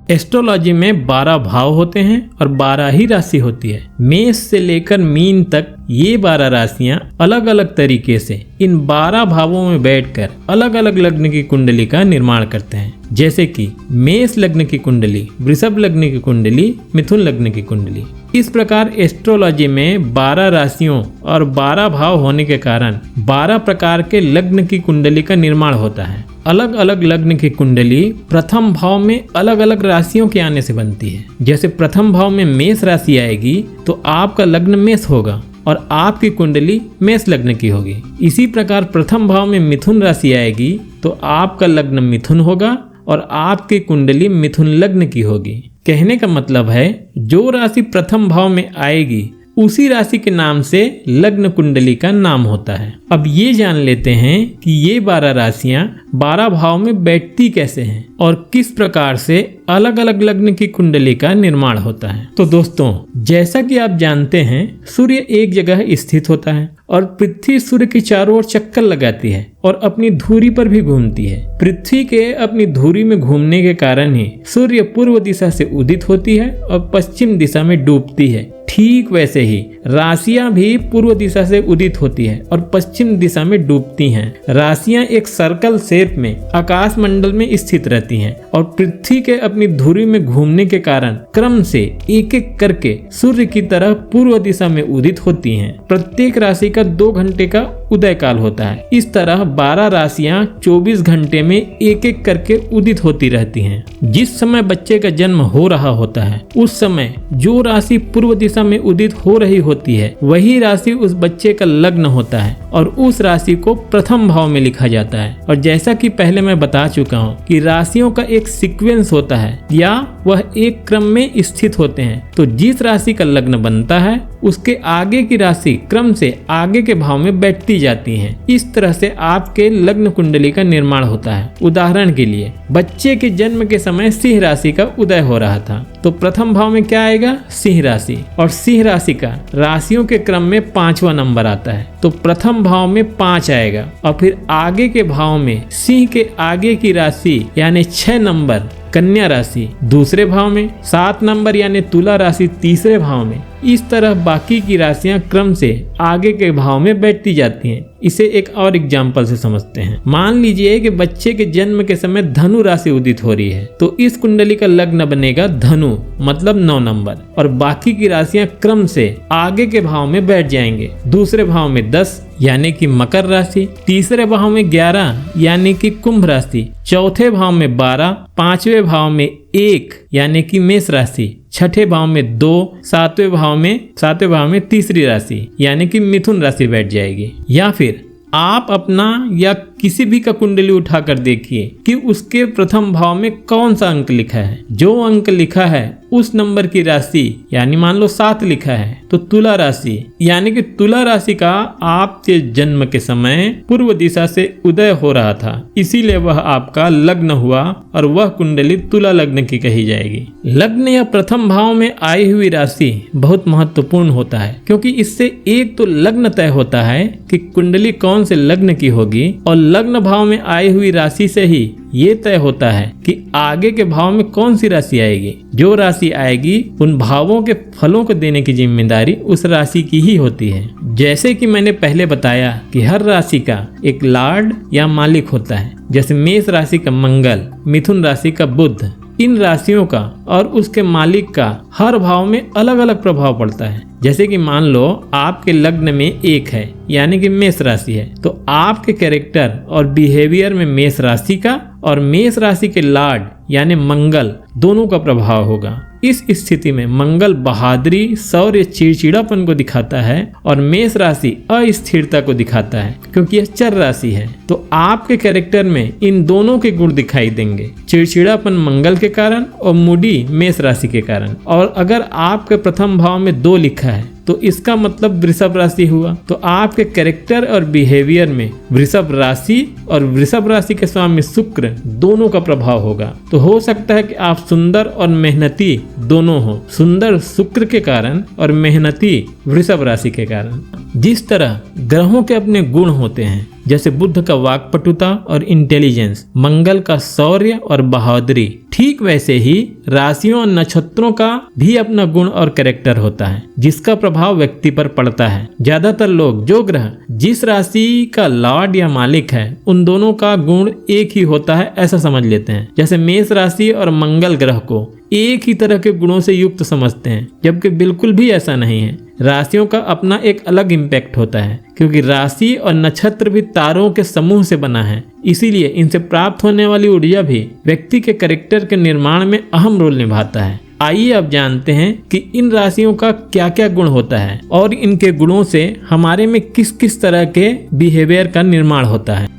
A: एस्ट्रोलॉजी में 12 भाव होते हैं और 12 ही राशि होती है। मेष से लेकर मीन तक ये 12 राशियां अलग अलग तरीके से इन 12 भावों में बैठकर अलग अलग लग्न की कुंडली का निर्माण करते हैं। जैसे कि मेष लग्न की कुंडली, वृषभ लग्न की कुंडली, मिथुन लग्न की कुंडली। इस प्रकार एस्ट्रोलॉजी में 12 राशियों और 12 भाव होने के कारण 12 प्रकार के लग्न की कुंडली का निर्माण होता है। अलग अलग लग्न की कुंडली प्रथम भाव में अलग अलग राशियों के आने से बनती है। जैसे प्रथम भाव में मेष राशि आएगी तो आपका लग्न मेष होगा और आपकी कुंडली मेष लग्न की होगी। इसी प्रकार प्रथम भाव में मिथुन राशि आएगी तो आपका लग्न मिथुन होगा और आपकी कुंडली मिथुन लग्न की होगी। कहने का मतलब है जो राशि प्रथम भाव में आएगी उसी राशि के नाम से लग्न कुंडली का नाम होता है। अब ये जान लेते हैं कि ये 12 राशियां 12 भाव में बैठती कैसे हैं और किस प्रकार से अलग अलग लग्न की कुंडली का निर्माण होता है। तो दोस्तों, जैसा कि आप जानते हैं, सूर्य एक जगह स्थित होता है और पृथ्वी सूर्य के चारों ओर चक्कर लगाती है और अपनी धुरी पर भी घूमती है। पृथ्वी के अपनी धुरी में घूमने के कारण ही सूर्य पूर्व दिशा से उदित होती है और पश्चिम दिशा में डूबती है। ठीक वैसे ही राशियां भी पूर्व दिशा से उदित होती है और पश्चिम दिशा में डूबती हैं। राशियां एक सर्कल शेप में आकाश मंडल में स्थित रहती हैं और पृथ्वी के अपनी धुरी में घूमने के कारण क्रम से एक एक करके सूर्य की तरह पूर्व दिशा में उदित होती हैं। प्रत्येक राशि का 2 घंटे का उदय काल होता है। इस तरह 12 राशियां 24 घंटे में एक एक करके उदित होती रहती हैं। जिस समय बच्चे का जन्म हो रहा होता है उस समय जो राशि पूर्व दिशा में उदित हो रही होती है वही राशि उस बच्चे का लग्न होता है और उस राशि को प्रथम भाव में लिखा जाता है। और जैसा कि पहले मैं बता चुका हूँ कि राशियों का एक सीक्वेंस होता है या वह एक क्रम में स्थित होते हैं, तो जिस राशि का लग्न बनता है उसके आगे की राशि क्रम से आगे के भाव में बैठती जाती हैं। इस तरह से आपके लग्न कुंडली का निर्माण होता है। उदाहरण के लिए बच्चे के जन्म के समय सिंह राशि का उदय हो रहा था तो प्रथम भाव में क्या आएगा? सिंह राशि। और सिंह राशि का राशियों के क्रम में 5वां नंबर आता है तो प्रथम भाव में 5 आएगा और फिर आगे के भाव में सिंह के आगे की राशि यानी 6 नंबर कन्या राशि दूसरे भाव में, 7 नंबर यानी तुला राशि तीसरे भाव में। इस तरह बाकी की राशियां क्रम से आगे के भाव में बैठती जाती हैं। इसे एक और एग्जाम्पल से समझते हैं। मान लीजिए कि बच्चे के जन्म के समय धनु राशि उदित हो रही है तो इस कुंडली का लग्न बनेगा धनु मतलब 9 नंबर और बाकी की राशियां क्रम से आगे के भाव में बैठ जाएंगे। दूसरे भाव में 10 यानी कि मकर राशि, तीसरे भाव में 11 यानी कि कुंभ राशि, चौथे भाव में 12, 5वें भाव में 1 यानी कि मेष राशि, छठे भाव में 2, सातवें भाव में तीसरी राशि यानी कि मिथुन राशि बैठ जाएगी। या फिर आप अपना या किसी भी का कुंडली उठाकर देखिए कि उसके प्रथम भाव में कौन सा अंक लिखा है। जो अंक लिखा है उस नंबर की राशि यानी मान लो 7 लिखा है तो तुला राशि यानी कि तुला राशि का आपके जन्म के समय पूर्व दिशा से उदय हो रहा था, इसीलिए वह आपका लग्न हुआ और वह कुंडली तुला लग्न की कही जाएगी। लग्न या प्रथम भाव में आई हुई राशि बहुत महत्वपूर्ण होता है क्योंकि इससे एक तो लग्न तय होता है कि कुंडली कौन से लग्न की होगी और लग्न भाव में आई हुई राशि से ही ये तय होता है कि आगे के भाव में कौन सी राशि आएगी। जो राशि आएगी उन भावों के फलों को देने की जिम्मेदारी उस राशि की ही होती है। जैसे कि मैंने पहले बताया कि हर राशि का एक लॉर्ड या मालिक होता है। जैसे मेष राशि का मंगल, मिथुन राशि का बुध, इन राशियों का और उसके मालिक का हर भाव में अलग अलग प्रभाव पड़ता है। जैसे कि मान लो आपके लग्न में 1 है यानी कि मेष राशि है, तो आपके कैरेक्टर और बिहेवियर में मेष राशि का और मेष राशि के लॉर्ड यानी मंगल दोनों का प्रभाव होगा। इस स्थिति में मंगल बहादुरी, शौर्य, चिड़चिड़ापन को दिखाता है और मेष राशि अस्थिरता को दिखाता है क्योंकि यह चर राशि है। तो आपके कैरेक्टर में इन दोनों के गुण दिखाई देंगे, चिड़चिड़ापन मंगल के कारण और मूडी मेष राशि के कारण। और अगर आपके प्रथम भाव में 2 लिखा है तो इसका मतलब वृषभ राशि हुआ। तो आपके कैरेक्टर और बिहेवियर में वृषभ राशि और वृषभ राशि के स्वामी शुक्र दोनों का प्रभाव होगा। तो हो सकता है कि आप सुंदर और मेहनती दोनों हो, सुंदर शुक्र के कारण और मेहनती वृषभ राशि के कारण। जिस तरह ग्रहों के अपने गुण होते हैं, जैसे बुध का वाक्पटुता और इंटेलिजेंस, मंगल का शौर्य और बहादुरी, ठीक वैसे ही राशियों और नक्षत्रों का भी अपना गुण और कैरेक्टर होता है जिसका प्रभाव व्यक्ति पर पड़ता है। ज्यादातर लोग जो ग्रह जिस राशि का लॉर्ड या मालिक है उन दोनों का गुण एक ही होता है ऐसा समझ लेते हैं। जैसे मेष राशि और मंगल ग्रह को एक ही तरह के गुणों से युक्त समझते हैं, जबकि बिल्कुल भी ऐसा नहीं है। राशियों का अपना एक अलग इम्पैक्ट होता है क्योंकि राशि और नक्षत्र भी तारों के समूह से बना है, इसीलिए इनसे प्राप्त होने वाली ऊर्जा भी व्यक्ति के कैरेक्टर के निर्माण में अहम रोल निभाता है। आइए अब जानते हैं कि इन राशियों का क्या क्या गुण होता है और इनके गुणों से हमारे में किस किस तरह के बिहेवियर का निर्माण होता है।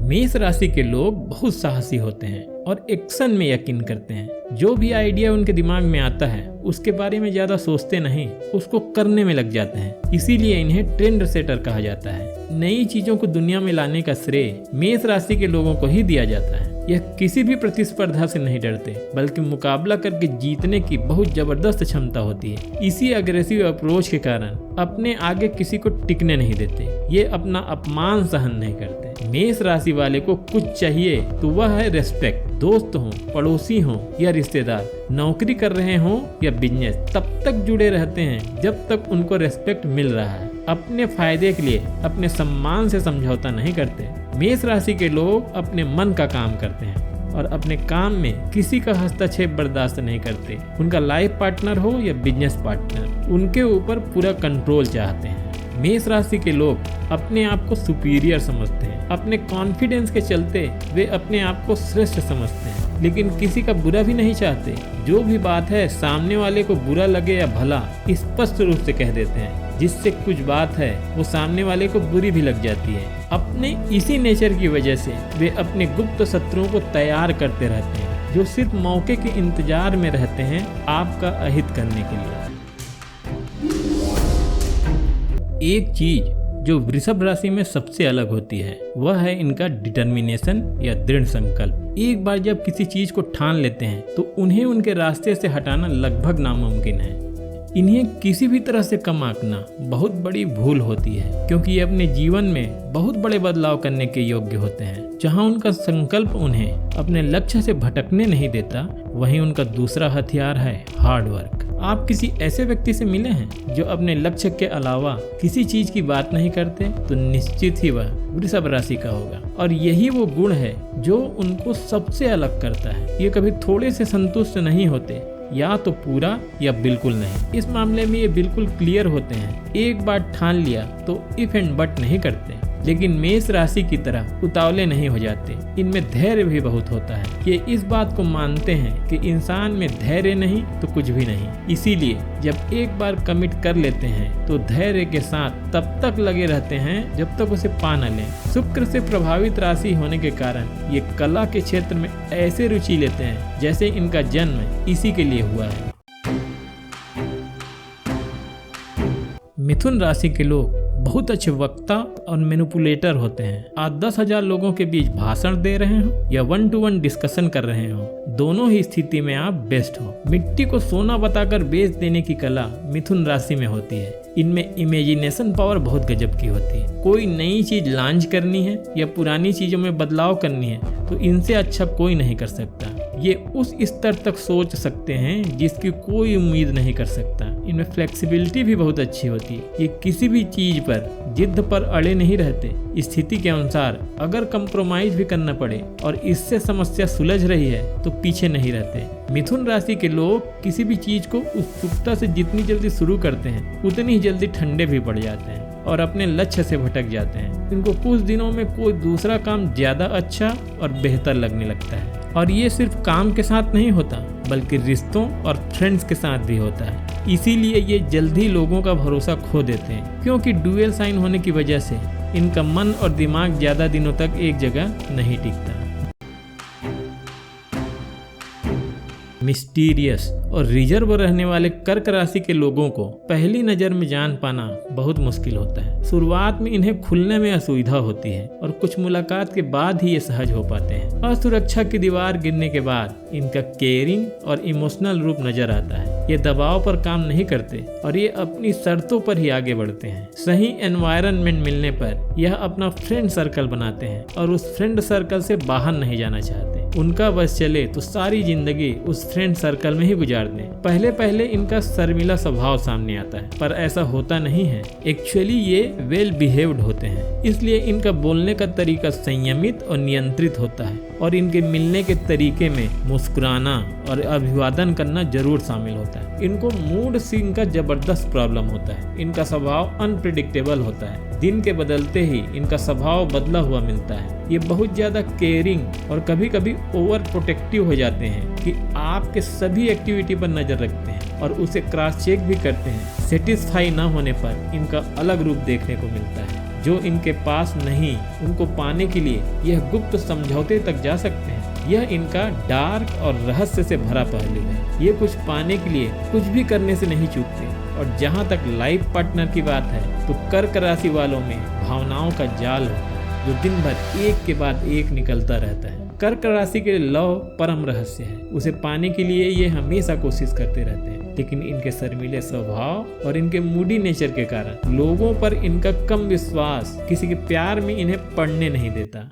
A: मेष राशि के लोग बहुत साहसी होते हैं और एक्शन में यकीन करते हैं। जो भी आइडिया उनके दिमाग में आता है उसके बारे में ज्यादा सोचते नहीं, उसको करने में लग जाते हैं। इसीलिए इन्हें ट्रेंड सेटर कहा जाता है। नई चीजों को दुनिया में लाने का श्रेय मेष राशि के लोगों को ही दिया जाता है। यह किसी भी प्रतिस्पर्धा से नहीं डरते, बल्कि मुकाबला करके जीतने की बहुत जबरदस्त क्षमता होती है। इसी अग्रेसिव अप्रोच के कारण अपने आगे किसी को टिकने नहीं देते। ये अपना अपमान सहन नहीं करते। मेष राशि वाले को कुछ चाहिए तो वह है रेस्पेक्ट। दोस्त हो, पड़ोसी हो या रिश्तेदार, नौकरी कर रहे हो या बिजनेस, तब तक जुड़े रहते हैं जब तक उनको रेस्पेक्ट मिल रहा है। अपने फायदे के लिए अपने सम्मान से समझौता नहीं करते। मेष राशि के लोग अपने मन का काम करते हैं और अपने काम में किसी का हस्तक्षेप बर्दाश्त नहीं करते। उनका लाइफ पार्टनर हो या बिजनेस पार्टनर, उनके ऊपर पूरा कंट्रोल चाहते हैं। मेष राशि के लोग अपने आप को सुपीरियर समझते हैं। अपने कॉन्फिडेंस के चलते वे अपने आप को श्रेष्ठ समझते हैं, लेकिन किसी का बुरा भी नहीं चाहते। जो भी बात है सामने वाले को बुरा लगे या भला, स्पष्ट रूप से कह देते हैं, जिससे कुछ बात है वो सामने वाले को बुरी भी लग जाती है। अपने इसी नेचर की वजह से वे अपने गुप्त शत्रुओं को तैयार करते रहते हैं, जो सिर्फ मौके के इंतजार में रहते हैं आपका अहित करने के लिए। एक चीज जो वृषभ राशि में सबसे अलग होती है वह है इनका डिटर्मिनेशन या दृढ़ संकल्प। एक बार जब किसी चीज को ठान लेते हैं तो उन्हें उनके रास्ते से हटाना लगभग नामुमकिन है। इन्हें किसी भी तरह से कम आंकना बहुत बड़ी भूल होती है, क्योंकि ये अपने जीवन में बहुत बड़े बदलाव करने के योग्य होते हैं। जहां उनका संकल्प उन्हें अपने लक्ष्य से भटकने नहीं देता, वहीं उनका दूसरा हथियार है हार्ड वर्क। आप किसी ऐसे व्यक्ति से मिले हैं जो अपने लक्ष्य के अलावा किसी चीज की बात नहीं करते, तो निश्चित ही वह वृषभ राशि का होगा। और यही वो गुण है जो उनको सबसे अलग करता है। ये कभी थोड़े से संतुष्ट नहीं होते, या तो पूरा या बिल्कुल नहीं। इस मामले में ये बिल्कुल क्लियर होते हैं। एक बार ठान लिया तो इफ एंड बट नहीं करते, लेकिन मेष राशि की तरह उतावले नहीं हो जाते। इनमें धैर्य भी बहुत होता है। ये इस बात को मानते हैं कि इंसान में धैर्य नहीं तो कुछ भी नहीं। इसीलिए जब एक बार कमिट कर लेते हैं तो धैर्य के साथ तब तक लगे रहते हैं जब तक उसे पा न लें। शुक्र से प्रभावित राशि होने के कारण ये कला के क्षेत्र में ऐसे रुचि लेते हैं जैसे इनका जन्म इसी के लिए हुआ है। मिथुन राशि के लोग बहुत अच्छे वक्ता और मैनिपुलेटर होते हैं। आप 10,000 लोगों के बीच भाषण दे रहे हो या 1-to-1 डिस्कशन कर रहे हो, दोनों ही स्थिति में आप बेस्ट हो। मिट्टी को सोना बताकर बेच देने की कला मिथुन राशि में होती है। इनमें इमेजिनेशन पावर बहुत गजब की होती है। कोई नई चीज लॉन्च करनी है या पुरानी चीजों में बदलाव करनी है तो इनसे अच्छा कोई नहीं कर सकता। ये उस स्तर तक सोच सकते हैं जिसकी कोई उम्मीद नहीं कर सकता। इनमें फ्लेक्सिबिलिटी भी बहुत अच्छी होती है। ये किसी भी चीज पर जिद पर अड़े नहीं रहते। स्थिति के अनुसार अगर कंप्रोमाइज भी करना पड़े और इससे समस्या सुलझ रही है तो पीछे नहीं रहते। मिथुन राशि के लोग किसी भी चीज को उत्सुकता से जितनी जल्दी शुरू करते हैं उतनी ही जल्दी ठंडे भी पड़ जाते हैं और अपने लक्ष्य से भटक जाते हैं। इनको कुछ दिनों में कोई दूसरा काम ज्यादा अच्छा और बेहतर लगने लगता है। और ये सिर्फ काम के साथ नहीं होता बल्कि रिश्तों और फ्रेंड्स के साथ भी होता है। इसीलिए ये जल्दी लोगों का भरोसा खो देते हैं, क्योंकि डुअल साइन होने की वजह से इनका मन और दिमाग ज्यादा दिनों तक एक जगह नहीं टिकता। मिस्टीरियस और रिजर्व रहने वाले कर्क राशि के लोगों को पहली नजर में जान पाना बहुत मुश्किल होता है। शुरुआत में इन्हें खुलने में असुविधा होती है और कुछ मुलाकात के बाद ही ये सहज हो पाते हैं। असुरक्षा की दीवार गिरने के बाद इनका केयरिंग और इमोशनल रूप नजर आता है। ये दबाव पर काम नहीं करते और ये अपनी शर्तों पर ही आगे बढ़ते हैं। सही एनवायरनमेंट मिलने पर यह अपना फ्रेंड सर्कल बनाते हैं और उस फ्रेंड सर्कल से बाहर नहीं जाना चाहते। उनका बस चले तो सारी जिंदगी उस फ्रेंड सर्कल में ही गुजार दें। पहले पहले इनका शर्मिला स्वभाव सामने आता है, पर ऐसा होता नहीं है। एक्चुअली ये वेल बिहेव्ड होते हैं, इसलिए इनका बोलने का तरीका संयमित और नियंत्रित होता है और इनके मिलने के तरीके में मुस्कुराना और अभिवादन करना जरूर शामिल होता है। इनको मूड स्विंग का जबरदस्त प्रॉब्लम होता है। इनका स्वभाव अनप्रिडिक्टेबल होता है। दिन के बदलते ही इनका स्वभाव बदला हुआ मिलता है। ये बहुत ज्यादा केयरिंग और कभी कभी ओवर प्रोटेक्टिव हो जाते हैं कि आपके सभी एक्टिविटी पर नजर रखते हैं और उसे क्रॉस चेक भी करते हैं। सेटिस्फाई न होने पर इनका अलग रूप देखने को मिलता है जो इनके पास नहीं। उनको पाने के लिए यह गुप्त समझौते तक जा सकते हैं। यह इनका डार्क और रहस्य से भरा पहलू है। ये कुछ पाने के लिए कुछ भी करने से नहीं चूकते। और जहाँ तक लाइफ पार्टनर की बात है तो कर्क राशि वालों में भावनाओं का जाल होता है जो दिन भर एक के बाद एक निकलता रहता है। कर्क राशि के लव परम रहस्य है। उसे पाने के लिए ये हमेशा कोशिश करते रहते हैं, लेकिन इनके शर्मीले स्वभाव और इनके मूडी नेचर के कारण लोगों पर इनका कम विश्वास किसी के प्यार में इन्हें पड़ने नहीं देता।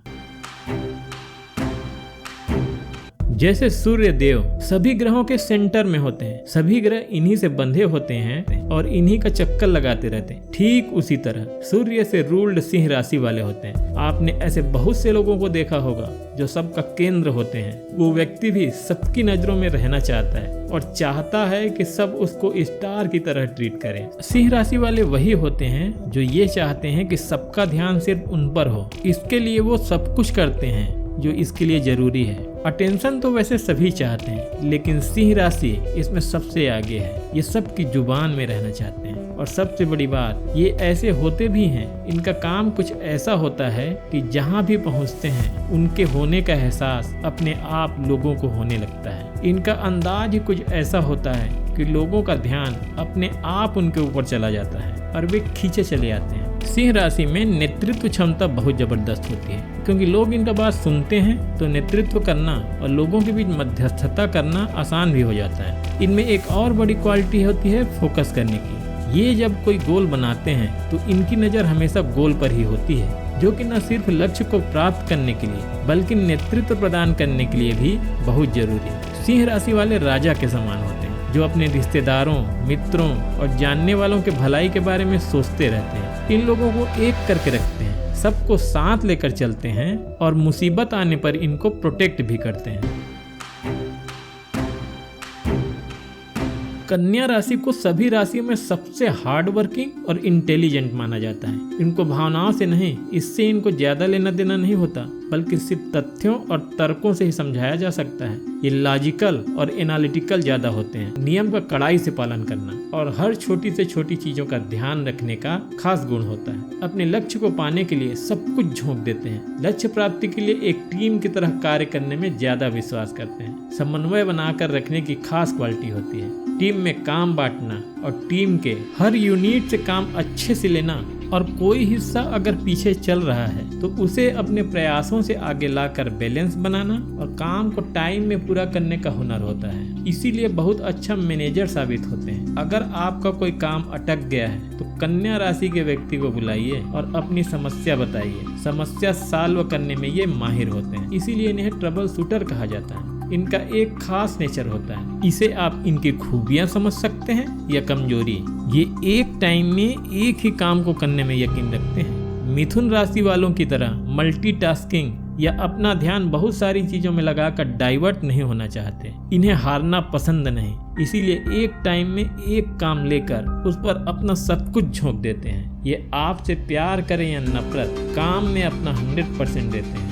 A: जैसे सूर्य देव सभी ग्रहों के सेंटर में होते हैं, सभी ग्रह इन्हीं से बंधे होते हैं और इन्हीं का चक्कर लगाते रहते हैं। ठीक उसी तरह सूर्य से रूल्ड सिंह राशि वाले होते हैं। आपने ऐसे बहुत से लोगों को देखा होगा जो सबका केंद्र होते हैं। वो व्यक्ति भी सबकी नजरों में रहना चाहता है और चाहता है कि सब उसको स्टार की तरह ट्रीट करें। सिंह राशि वाले वही होते हैं जो ये चाहते हैं कि सबका ध्यान सिर्फ उन पर हो। इसके लिए वो सब कुछ करते हैं जो इसके लिए जरूरी है। अटेंशन तो वैसे सभी चाहते हैं, लेकिन सिंह राशि इसमें सबसे आगे है। ये सबकी जुबान में रहना चाहते हैं और सबसे बड़ी बात ये ऐसे होते भी हैं। इनका काम कुछ ऐसा होता है कि जहाँ भी पहुँचते हैं उनके होने का एहसास अपने आप लोगों को होने लगता है। इनका अंदाज ही कुछ ऐसा होता है कि लोगों का ध्यान अपने आप उनके ऊपर चला जाता है और वे खींचे चले आते हैं। सिंह राशि में नेतृत्व क्षमता बहुत जबरदस्त होती है, क्योंकि लोग इनका बात सुनते हैं तो नेतृत्व करना और लोगों के बीच मध्यस्थता करना आसान भी हो जाता है। इनमें एक और बड़ी क्वालिटी होती है फोकस करने की। ये जब कोई गोल बनाते हैं तो इनकी नज़र हमेशा गोल पर ही होती है, जो कि न सिर्फ लक्ष्य को प्राप्त करने के लिए बल्कि नेतृत्व प्रदान करने के लिए भी बहुत जरूरी है। सिंह राशि वाले राजा के समान होते हैं जो अपने रिश्तेदारों, मित्रों और जानने वालों के भलाई के बारे में सोचते रहते हैं। इन लोगों को एक करके रखते हैं, सबको साथ लेकर चलते हैं और मुसीबत आने पर इनको प्रोटेक्ट भी करते हैं। कन्या राशि को सभी राशियों में सबसे हार्ड वर्किंग और इंटेलिजेंट माना जाता है। इनको भावनाओं से नहीं, इससे इनको ज्यादा लेना देना नहीं होता, बल्कि सिर्फ तथ्यों और तर्कों से ही समझाया जा सकता है। ये लॉजिकल और एनालिटिकल ज्यादा होते हैं। नियम का कड़ाई से पालन करना और हर छोटी से छोटी चीजों का ध्यान रखने का खास गुण होता है। अपने लक्ष्य को पाने के लिए सब कुछ झोंक देते हैं। लक्ष्य प्राप्ति के लिए एक टीम की तरह कार्य करने में ज्यादा विश्वास करते हैं। समन्वय बनाकर रखने की खास क्वालिटी होती है। टीम में काम बांटना और टीम के हर यूनिट से काम अच्छे से लेना और कोई हिस्सा अगर पीछे चल रहा है तो उसे अपने प्रयासों से आगे लाकर बैलेंस बनाना और काम को टाइम में पूरा करने का हुनर होता है। इसीलिए बहुत अच्छा मैनेजर साबित होते हैं। अगर आपका कोई काम अटक गया है तो कन्या राशि के व्यक्ति को बुलाइए और अपनी समस्या बताइए। समस्या सॉल्व करने में ये माहिर होते हैं, इसीलिए इन्हें ट्रबल शूटर कहा जाता है। इनका एक खास नेचर होता है। इसे आप इनकी खूबियां समझ सकते हैं या कमजोरी। ये एक टाइम में एक ही काम को करने में यकीन रखते हैं। मिथुन राशि वालों की तरह मल्टीटास्किंग या अपना ध्यान बहुत सारी चीजों में लगाकर डाइवर्ट नहीं होना चाहते। इन्हें हारना पसंद नहीं, इसीलिए एक टाइम में एक काम लेकर उस पर अपना सब कुछ झोंक देते हैं। ये आपसे प्यार करें या नफरत, काम में अपना 100% देते हैं।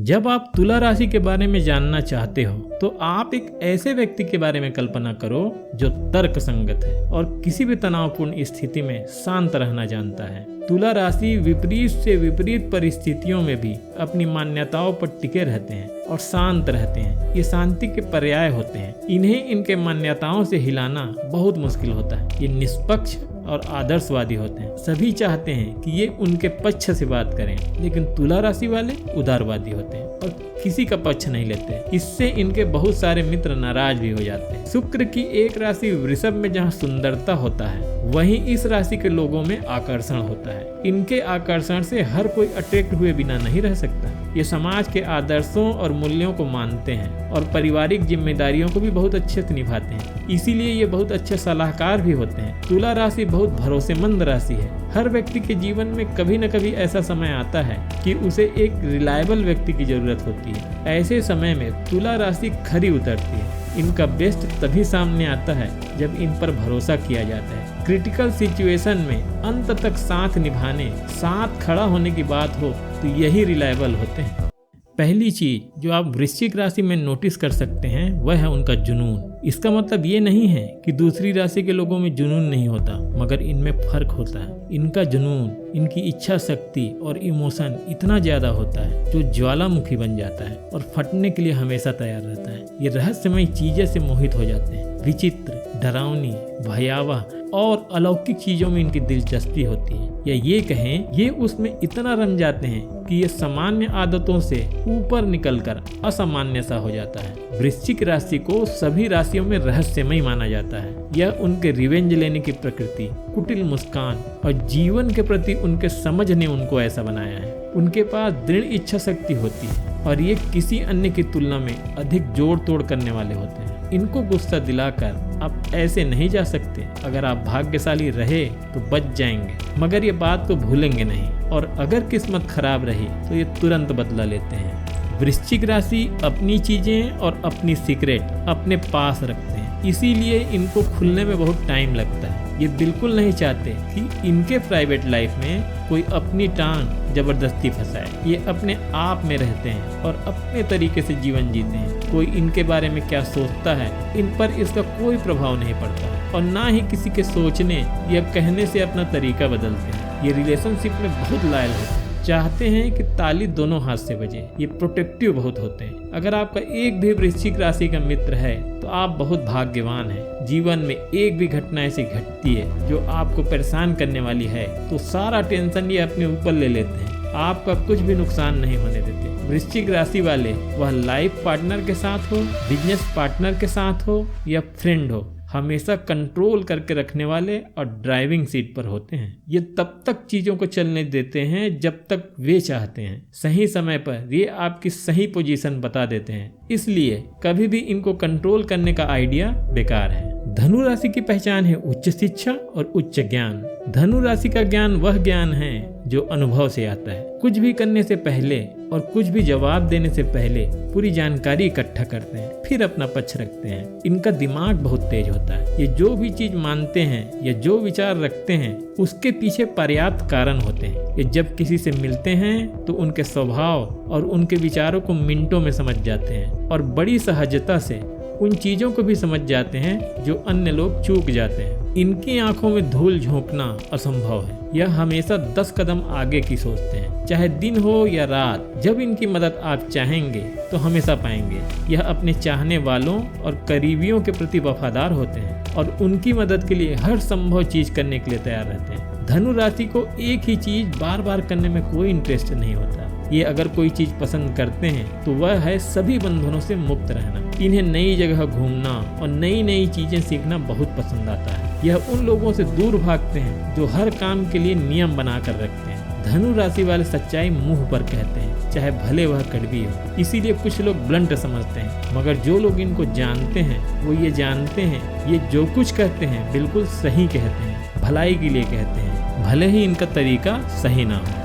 A: जब आप तुला राशि के बारे में जानना चाहते हो तो आप एक ऐसे व्यक्ति के बारे में कल्पना करो जो तर्क संगत है और किसी भी तनावपूर्ण स्थिति में शांत रहना जानता है। तुला राशि विपरीत से विपरीत परिस्थितियों में भी अपनी मान्यताओं पर टिके रहते हैं और शांत रहते हैं। ये शांति के पर्याय होते हैं। इन्हें इनके मान्यताओं से हिलाना बहुत मुश्किल होता है। ये निष्पक्ष और आदर्शवादी होते हैं। सभी चाहते हैं कि ये उनके पक्ष से बात करें, लेकिन तुला राशि वाले उदारवादी होते हैं और किसी का पक्ष नहीं लेते। इससे इनके बहुत सारे मित्र नाराज भी हो जाते हैं। शुक्र की एक राशि वृषभ में जहाँ सुंदरता होता है, वहीं इस राशि के लोगों में आकर्षण होता है। इनके आकर्षण से हर कोई अट्रैक्ट हुए बिना नहीं रह सकता। ये समाज के आदर्शों और मूल्यों को मानते हैं और पारिवारिक जिम्मेदारियों को भी बहुत अच्छे से निभाते हैं। इसीलिए ये बहुत अच्छे सलाहकार भी होते हैं। तुला राशि बहुत भरोसेमंद राशि है। हर व्यक्ति के जीवन में कभी न कभी ऐसा समय आता है कि उसे एक रिलायबल व्यक्ति की जरूरत होती है। ऐसे समय में तुला राशि खरी उतरती है। इनका बेस्ट तभी सामने आता है जब इन पर भरोसा किया जाता है। क्रिटिकल सिचुएशन में अंत तक साथ निभाने, साथ खड़ा होने की बात हो तो यही रिलायबल होते हैं। पहली चीज जो आप वृश्चिक राशि में नोटिस कर सकते हैं वह है उनका जुनून। इसका मतलब ये नहीं है कि दूसरी राशि के लोगों में जुनून नहीं होता, मगर इनमें फर्क होता है। इनका जुनून, इनकी इच्छा शक्ति और इमोशन इतना ज्यादा होता है जो ज्वालामुखी बन जाता है और फटने के लिए हमेशा तैयार रहता है। ये रहस्यमय चीजें से मोहित हो जाते हैं। विचित्र, डरावनी, भयावह और अलौकिक चीजों में इनकी दिलचस्पी होती है, या ये कहें ये उसमें इतना रम जाते हैं कि ये सामान्य आदतों से ऊपर निकलकर असामान्य सा हो जाता है। वृश्चिक राशि को सभी राशियों में रहस्यमय माना जाता है। यह उनके रिवेंज लेने की प्रकृति, कुटिल मुस्कान और जीवन के प्रति उनके समझ ने उनको ऐसा बनाया है। उनके पास दृढ़ इच्छा शक्ति होती है और ये किसी अन्य की तुलना में अधिक जोड़ तोड़ करने वाले होते हैं। इनको गुस्सा दिलाकर आप ऐसे नहीं जा सकते। अगर आप भाग्यशाली रहे तो बच जाएंगे, मगर ये बात को भूलेंगे नहीं, और अगर किस्मत खराब रही तो ये तुरंत बदला लेते हैं। वृश्चिक राशि अपनी चीजें और अपनी सीक्रेट अपने पास रखते हैं, इसीलिए इनको खुलने में बहुत टाइम लगता है। ये बिल्कुल नहीं चाहते कि इनके प्राइवेट लाइफ में कोई अपनी टांग जबरदस्ती फंसाए। ये अपने आप में रहते हैं और अपने तरीके से जीवन जीते हैं। कोई इनके बारे में क्या सोचता है, इन पर इसका कोई प्रभाव नहीं पड़ता और ना ही किसी के सोचने या कहने से अपना तरीका बदलते हैं। ये रिलेशनशिप में बहुत लॉयल होते हैं, चाहते हैं कि ताली दोनों हाथ से बजे। ये प्रोटेक्टिव बहुत होते हैं। अगर आपका एक भी वृश्चिक राशि का मित्र है तो आप बहुत भाग्यवान हैं। जीवन में एक भी घटना ऐसी घटती है जो आपको परेशान करने वाली है तो सारा टेंशन ये अपने ऊपर ले लेते हैं, आपका कुछ भी नुकसान नहीं होने देते। वृश्चिक राशि वाले, वह लाइफ पार्टनर के साथ हो, बिजनेस पार्टनर के साथ हो या फ्रेंड हो, हमेशा कंट्रोल करके रखने वाले और ड्राइविंग सीट पर होते हैं। ये तब तक चीजों को चलने देते हैं जब तक वे चाहते हैं। सही समय पर ये आपकी सही पोजीशन बता देते हैं, इसलिए कभी भी इनको कंट्रोल करने का आइडिया बेकार है। धनु राशि की पहचान है उच्च शिक्षा और उच्च ज्ञान। धनु राशि का ज्ञान वह ज्ञान है जो अनुभव से आता है। कुछ भी करने से पहले और कुछ भी जवाब देने से पहले पूरी जानकारी इकट्ठा करते हैं, फिर अपना पक्ष रखते हैं। इनका दिमाग बहुत तेज होता है। ये जो भी चीज मानते हैं या जो विचार रखते हैं उसके पीछे पर्याप्त कारण होते हैं। ये जब किसी से मिलते हैं तो उनके स्वभाव और उनके विचारों को मिनटों में समझ जाते हैं और बड़ी सहजता से उन चीजों को भी समझ जाते हैं जो अन्य लोग चूक जाते हैं। इनकी आंखों में धूल झोंकना असंभव है। यह हमेशा 10 कदम आगे की सोचते हैं, चाहे दिन हो या रात। जब इनकी मदद आप चाहेंगे तो हमेशा पाएंगे। यह अपने चाहने वालों और करीबियों के प्रति वफादार होते हैं और उनकी मदद के लिए हर संभव चीज करने के लिए तैयार रहते हैं। धनु राशि को एक ही चीज बार बार करने में कोई इंटरेस्ट नहीं होता। ये अगर कोई चीज पसंद करते हैं तो वह है सभी बंधनों से मुक्त रहना। इन्हें नई जगह घूमना और नई नई चीजें सीखना बहुत पसंद आता है। यह उन लोगों से दूर भागते हैं जो हर काम के लिए नियम बनाकर रखते हैं। धनु राशि वाले सच्चाई मुंह पर कहते हैं, चाहे भले वह कड़वी हो। इसीलिए कुछ लोग ब्लंट समझते हैं, मगर जो लोग इनको जानते हैं वो ये जानते हैं ये जो कुछ कहते हैं बिल्कुल सही कहते हैं, भलाई के लिए कहते हैं, भले ही इनका तरीका सही ना हो।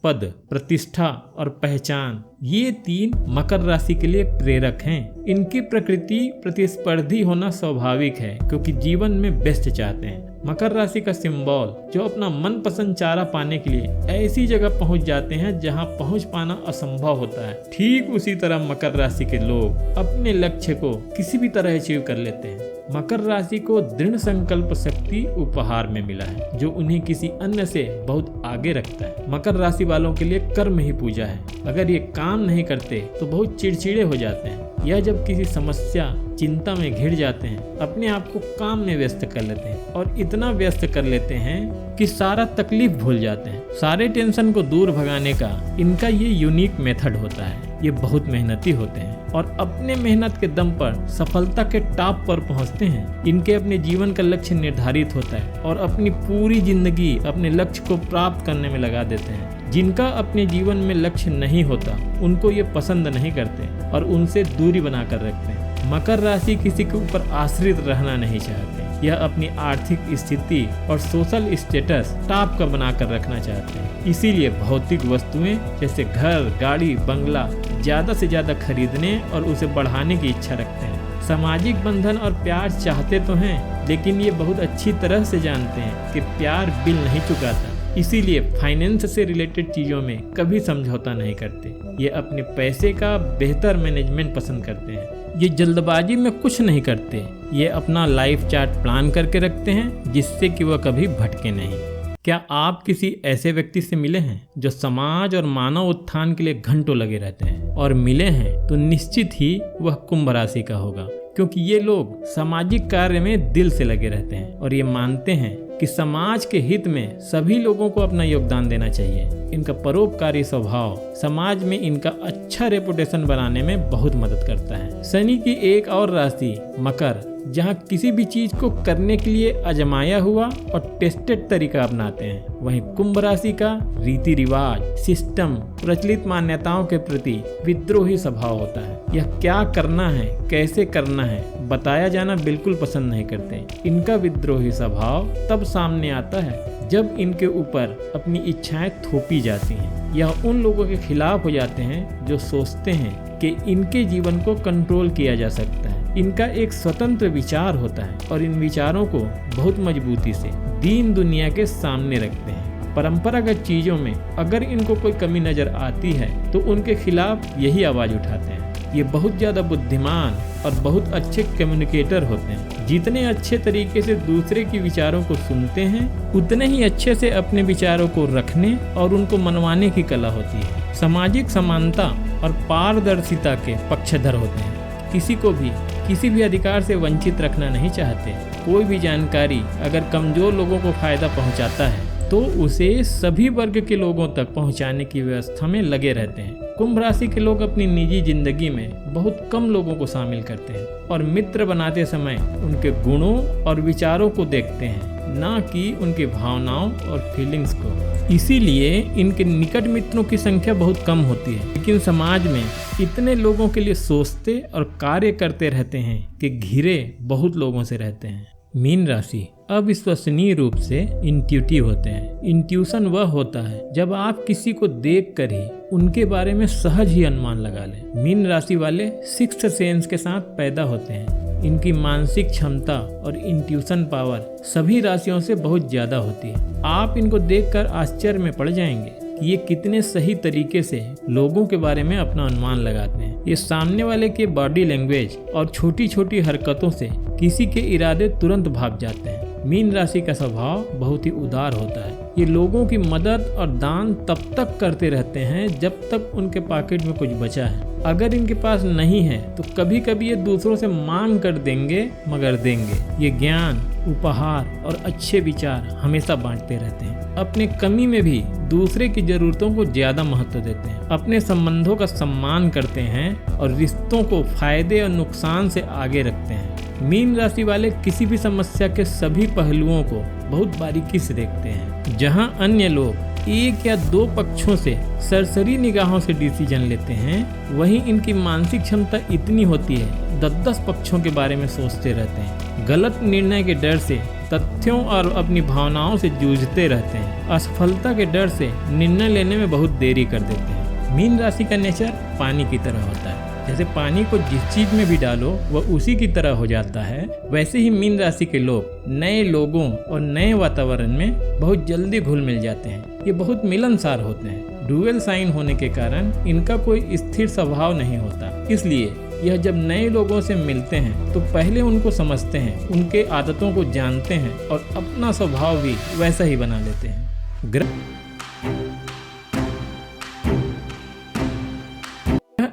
A: पद, प्रतिष्ठा और पहचान, ये 3 मकर राशि के लिए प्रेरक हैं। इनकी प्रकृति प्रतिस्पर्धी होना स्वाभाविक है, क्योंकि जीवन में बेस्ट चाहते हैं। मकर राशि का सिंबल जो अपना मनपसंद चारा पाने के लिए ऐसी जगह पहुंच जाते हैं जहां पहुंच पाना असंभव होता है, ठीक उसी तरह मकर राशि के लोग अपने लक्ष्य को किसी भी तरह अचीव कर लेते हैं। मकर राशि को दृढ़ संकल्प शक्ति उपहार में मिला है, जो उन्हें किसी अन्य से बहुत आगे रखता है। मकर राशि वालों के लिए कर्म ही पूजा है। अगर ये काम नहीं करते तो बहुत चिड़चिड़े हो जाते हैं। यह जब किसी समस्या चिंता में घिर जाते हैं, अपने आप को काम में व्यस्त कर लेते हैं और इतना व्यस्त कर लेते हैं कि सारा तकलीफ भूल जाते हैं। सारे टेंशन को दूर भगाने का इनका ये यूनिक मेथड होता है। ये बहुत मेहनती होते हैं और अपने मेहनत के दम पर सफलता के टॉप पर पहुंचते हैं। इनके अपने जीवन का लक्ष्य निर्धारित होता है और अपनी पूरी जिंदगी अपने लक्ष्य को प्राप्त करने में लगा देते हैं। जिनका अपने जीवन में लक्ष्य नहीं होता उनको ये पसंद नहीं करते और उनसे दूरी बनाकर रखते हैं। मकर राशि किसी के ऊपर आश्रित रहना नहीं चाहते। यह अपनी आर्थिक स्थिति और सोशल स्टेटस टॉप का बनाकर रखना चाहते हैं। इसीलिए भौतिक वस्तुएं जैसे घर, गाड़ी, बंगला ज्यादा से ज्यादा खरीदने और उसे बढ़ाने की इच्छा रखते हैं। सामाजिक बंधन और प्यार चाहते तो हैं, लेकिन ये बहुत अच्छी तरह से जानते हैं कि प्यार बिल नहीं चुकाता। इसीलिए फाइनेंस से रिलेटेड चीज़ों में कभी समझौता नहीं करते। ये अपने पैसे का बेहतर मैनेजमेंट पसंद करते हैं। ये जल्दबाजी में कुछ नहीं करते। ये अपना लाइफ चार्ट प्लान करके रखते हैं, जिससे कि वह कभी भटके नहीं। क्या आप किसी ऐसे व्यक्ति से मिले हैं जो समाज और मानव उत्थान के लिए घंटों लगे रहते हैं? और मिले हैं तो निश्चित ही वह कुंभ राशि का होगा, क्योंकि ये लोग सामाजिक कार्य में दिल से लगे रहते हैं और ये मानते हैं कि समाज के हित में सभी लोगों को अपना योगदान देना चाहिए। इनका परोपकारी स्वभाव समाज में इनका अच्छा रेपुटेशन बनाने में बहुत मदद करता है। शनि की एक और राशि मकर, जहाँ किसी भी चीज को करने के लिए आजमाया हुआ और टेस्टेड तरीका अपनाते हैं, वहीं कुंभ राशि का रीति रिवाज, सिस्टम, प्रचलित मान्यताओं के प्रति विद्रोही स्वभाव होता है। यह क्या करना है, कैसे करना है बताया जाना बिल्कुल पसंद नहीं करते। इनका विद्रोही स्वभाव तब सामने आता है जब इनके ऊपर अपनी इच्छाएं थोपी जाती हैं। यह उन लोगों के खिलाफ हो जाते हैं जो सोचते हैं कि इनके जीवन को कंट्रोल किया जा सकता है। इनका एक स्वतंत्र विचार होता है और इन विचारों को बहुत मजबूती से दीन दुनिया के सामने रखते हैं। परंपरागत चीजों में अगर इनको कोई कमी नजर आती है तो उनके खिलाफ यही आवाज उठाते हैं। ये बहुत ज़्यादा बुद्धिमान और बहुत अच्छे कम्युनिकेटर होते हैं। जितने अच्छे तरीके से दूसरे के विचारों को सुनते हैं, उतने ही अच्छे से अपने विचारों को रखने और उनको मनवाने की कला होती है। सामाजिक समानता और पारदर्शिता के पक्षधर होते हैं। किसी को भी किसी भी अधिकार से वंचित रखना नहीं चाहते। कोई भी जानकारी अगर कमजोर लोगों को फायदा पहुंचाता है तो उसे सभी वर्ग के लोगों तक पहुंचाने की व्यवस्था में लगे रहते हैं। कुंभ राशि के लोग अपनी निजी जिंदगी में बहुत कम लोगों को शामिल करते हैं और मित्र बनाते समय उनके गुणों और विचारों को देखते हैं, ना कि उनकी भावनाओं और फीलिंग्स को। इसीलिए इनके निकट मित्रों की संख्या बहुत कम होती है, लेकिन समाज में इतने लोगों के लिए सोचते और कार्य करते रहते हैं कि घिरे बहुत लोगों से रहते हैं। मीन राशि अविश्वसनीय रूप से इंट्यूटिव होते हैं। इंट्यूशन वह होता है जब आप किसी को देखकर ही उनके बारे में सहज ही अनुमान लगा लें। मीन राशि वाले सिक्स्थ सेंस के साथ पैदा होते हैं। इनकी मानसिक क्षमता और इंट्यूशन पावर सभी राशियों से बहुत ज्यादा होती है। आप इनको देखकर आश्चर्य में पड़ जाएंगे कि ये कितने सही तरीके से लोगों के बारे में अपना अनुमान लगाते हैं। ये सामने वाले के बॉडी लैंग्वेज और छोटी छोटी हरकतों से किसी के इरादे तुरंत भाग जाते हैं। मीन राशि का स्वभाव बहुत ही उदार होता है। ये लोगों की मदद और दान तब तक करते रहते हैं जब तक उनके पॉकेट में कुछ बचा है। अगर इनके पास नहीं है तो कभी कभी ये दूसरों से मांग कर देंगे, मगर देंगे। ये ज्ञान, उपहार और अच्छे विचार हमेशा बांटते रहते हैं। अपने कमी में भी दूसरे की जरूरतों को ज्यादा महत्व देते हैं। अपने संबंधों का सम्मान करते हैं और रिश्तों को फायदे और नुकसान से आगे रखते हैं। मीन राशि वाले किसी भी समस्या के सभी पहलुओं को बहुत बारीकी से देखते हैं। जहां अन्य लोग एक या दो पक्षों से सरसरी निगाहों से डिसीजन लेते हैं, वहीं इनकी मानसिक क्षमता इतनी होती है 10-10 पक्षों के बारे में सोचते रहते हैं। गलत निर्णय के डर से तथ्यों और अपनी भावनाओं से जूझते रहते हैं। असफलता के डर से निर्णय लेने में बहुत देरी कर देते हैं। मीन राशि का नेचर पानी की तरह होता है। जैसे पानी को जिस चीज में भी डालो वह उसी की तरह हो जाता है, वैसे ही मीन राशि के लोग नए लोगों और नए वातावरण में बहुत जल्दी घुल मिल जाते हैं। ये बहुत मिलनसार होते हैं। डुअल साइन होने के कारण इनका कोई स्थिर स्वभाव नहीं होता, इसलिए यह जब नए लोगों से मिलते हैं तो पहले उनको समझते हैं, उनके आदतों को जानते हैं और अपना स्वभाव भी वैसा ही बना लेते हैं। ग्रह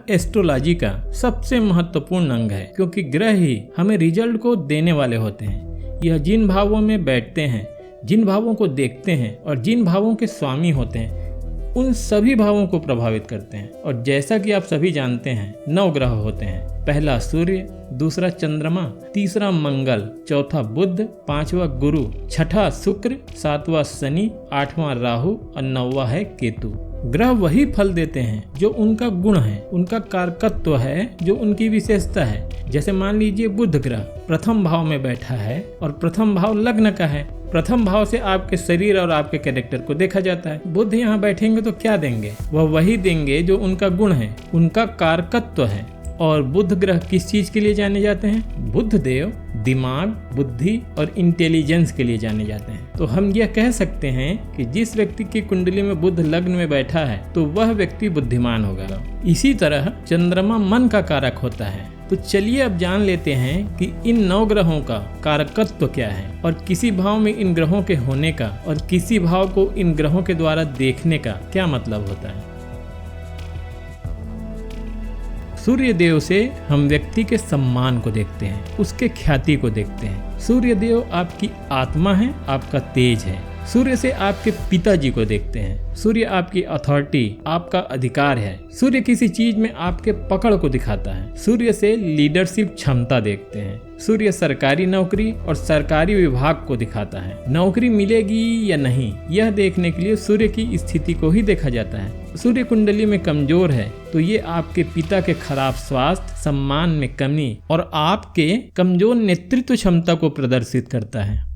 A: एस्ट्रोलॉजी का सबसे महत्वपूर्ण अंग है, क्योंकि ग्रह ही हमें रिजल्ट को देने वाले होते हैं। यह जिन भावों में बैठते हैं, जिन भावों को देखते हैं और जिन भावों के स्वामी होते हैं, उन सभी भावों को प्रभावित करते हैं। और जैसा कि आप सभी जानते हैं 9 ग्रह होते हैं। पहला सूर्य, दूसरा चंद्रमा, तीसरा मंगल, चौथा बुध, पांचवा गुरु, छठा शुक्र, सातवां शनि, आठवां राहु और 9वां है केतु। ग्रह वही फल देते हैं जो उनका गुण है, उनका कारकत्व है, जो उनकी विशेषता है। जैसे मान लीजिए बुध ग्रह प्रथम भाव में बैठा है और प्रथम भाव लग्न का है। प्रथम भाव से आपके शरीर और आपके कैरेक्टर को देखा जाता है। बुध यहाँ बैठेंगे तो क्या देंगे? वह वही देंगे जो उनका गुण है, उनका कारकत्व है। और बुध ग्रह किस चीज के लिए जाने जाते हैं? बुध देव दिमाग, बुद्धि और इंटेलिजेंस के लिए जाने जाते हैं। तो हम यह कह सकते हैं कि जिस व्यक्ति की कुंडली में बुध लग्न में बैठा है तो वह व्यक्ति बुद्धिमान होगा। इसी तरह चंद्रमा मन का कारक होता है। तो चलिए अब जान लेते हैं कि इन 9 ग्रहों का कारकत्व क्या है और किसी भाव में इन ग्रहों के होने का और किसी भाव को इन ग्रहों के द्वारा देखने का क्या मतलब होता है। सूर्य देव से हम व्यक्ति के सम्मान को देखते हैं, उसके ख्याति को देखते हैं। सूर्य देव आपकी आत्मा है, आपका तेज है। सूर्य से आपके पिताजी को देखते हैं। सूर्य आपकी अथॉरिटी, आपका अधिकार है। सूर्य किसी चीज में आपके पकड़ को दिखाता है। सूर्य से लीडरशिप क्षमता देखते हैं। सूर्य सरकारी नौकरी और सरकारी विभाग को दिखाता है। नौकरी मिलेगी या नहीं यह देखने के लिए सूर्य की स्थिति को ही देखा जाता है। सूर्य कुंडली में कमजोर है तो ये आपके पिता के खराब स्वास्थ्य, सम्मान में कमी और आपके कमजोर नेतृत्व क्षमता को प्रदर्शित करता है।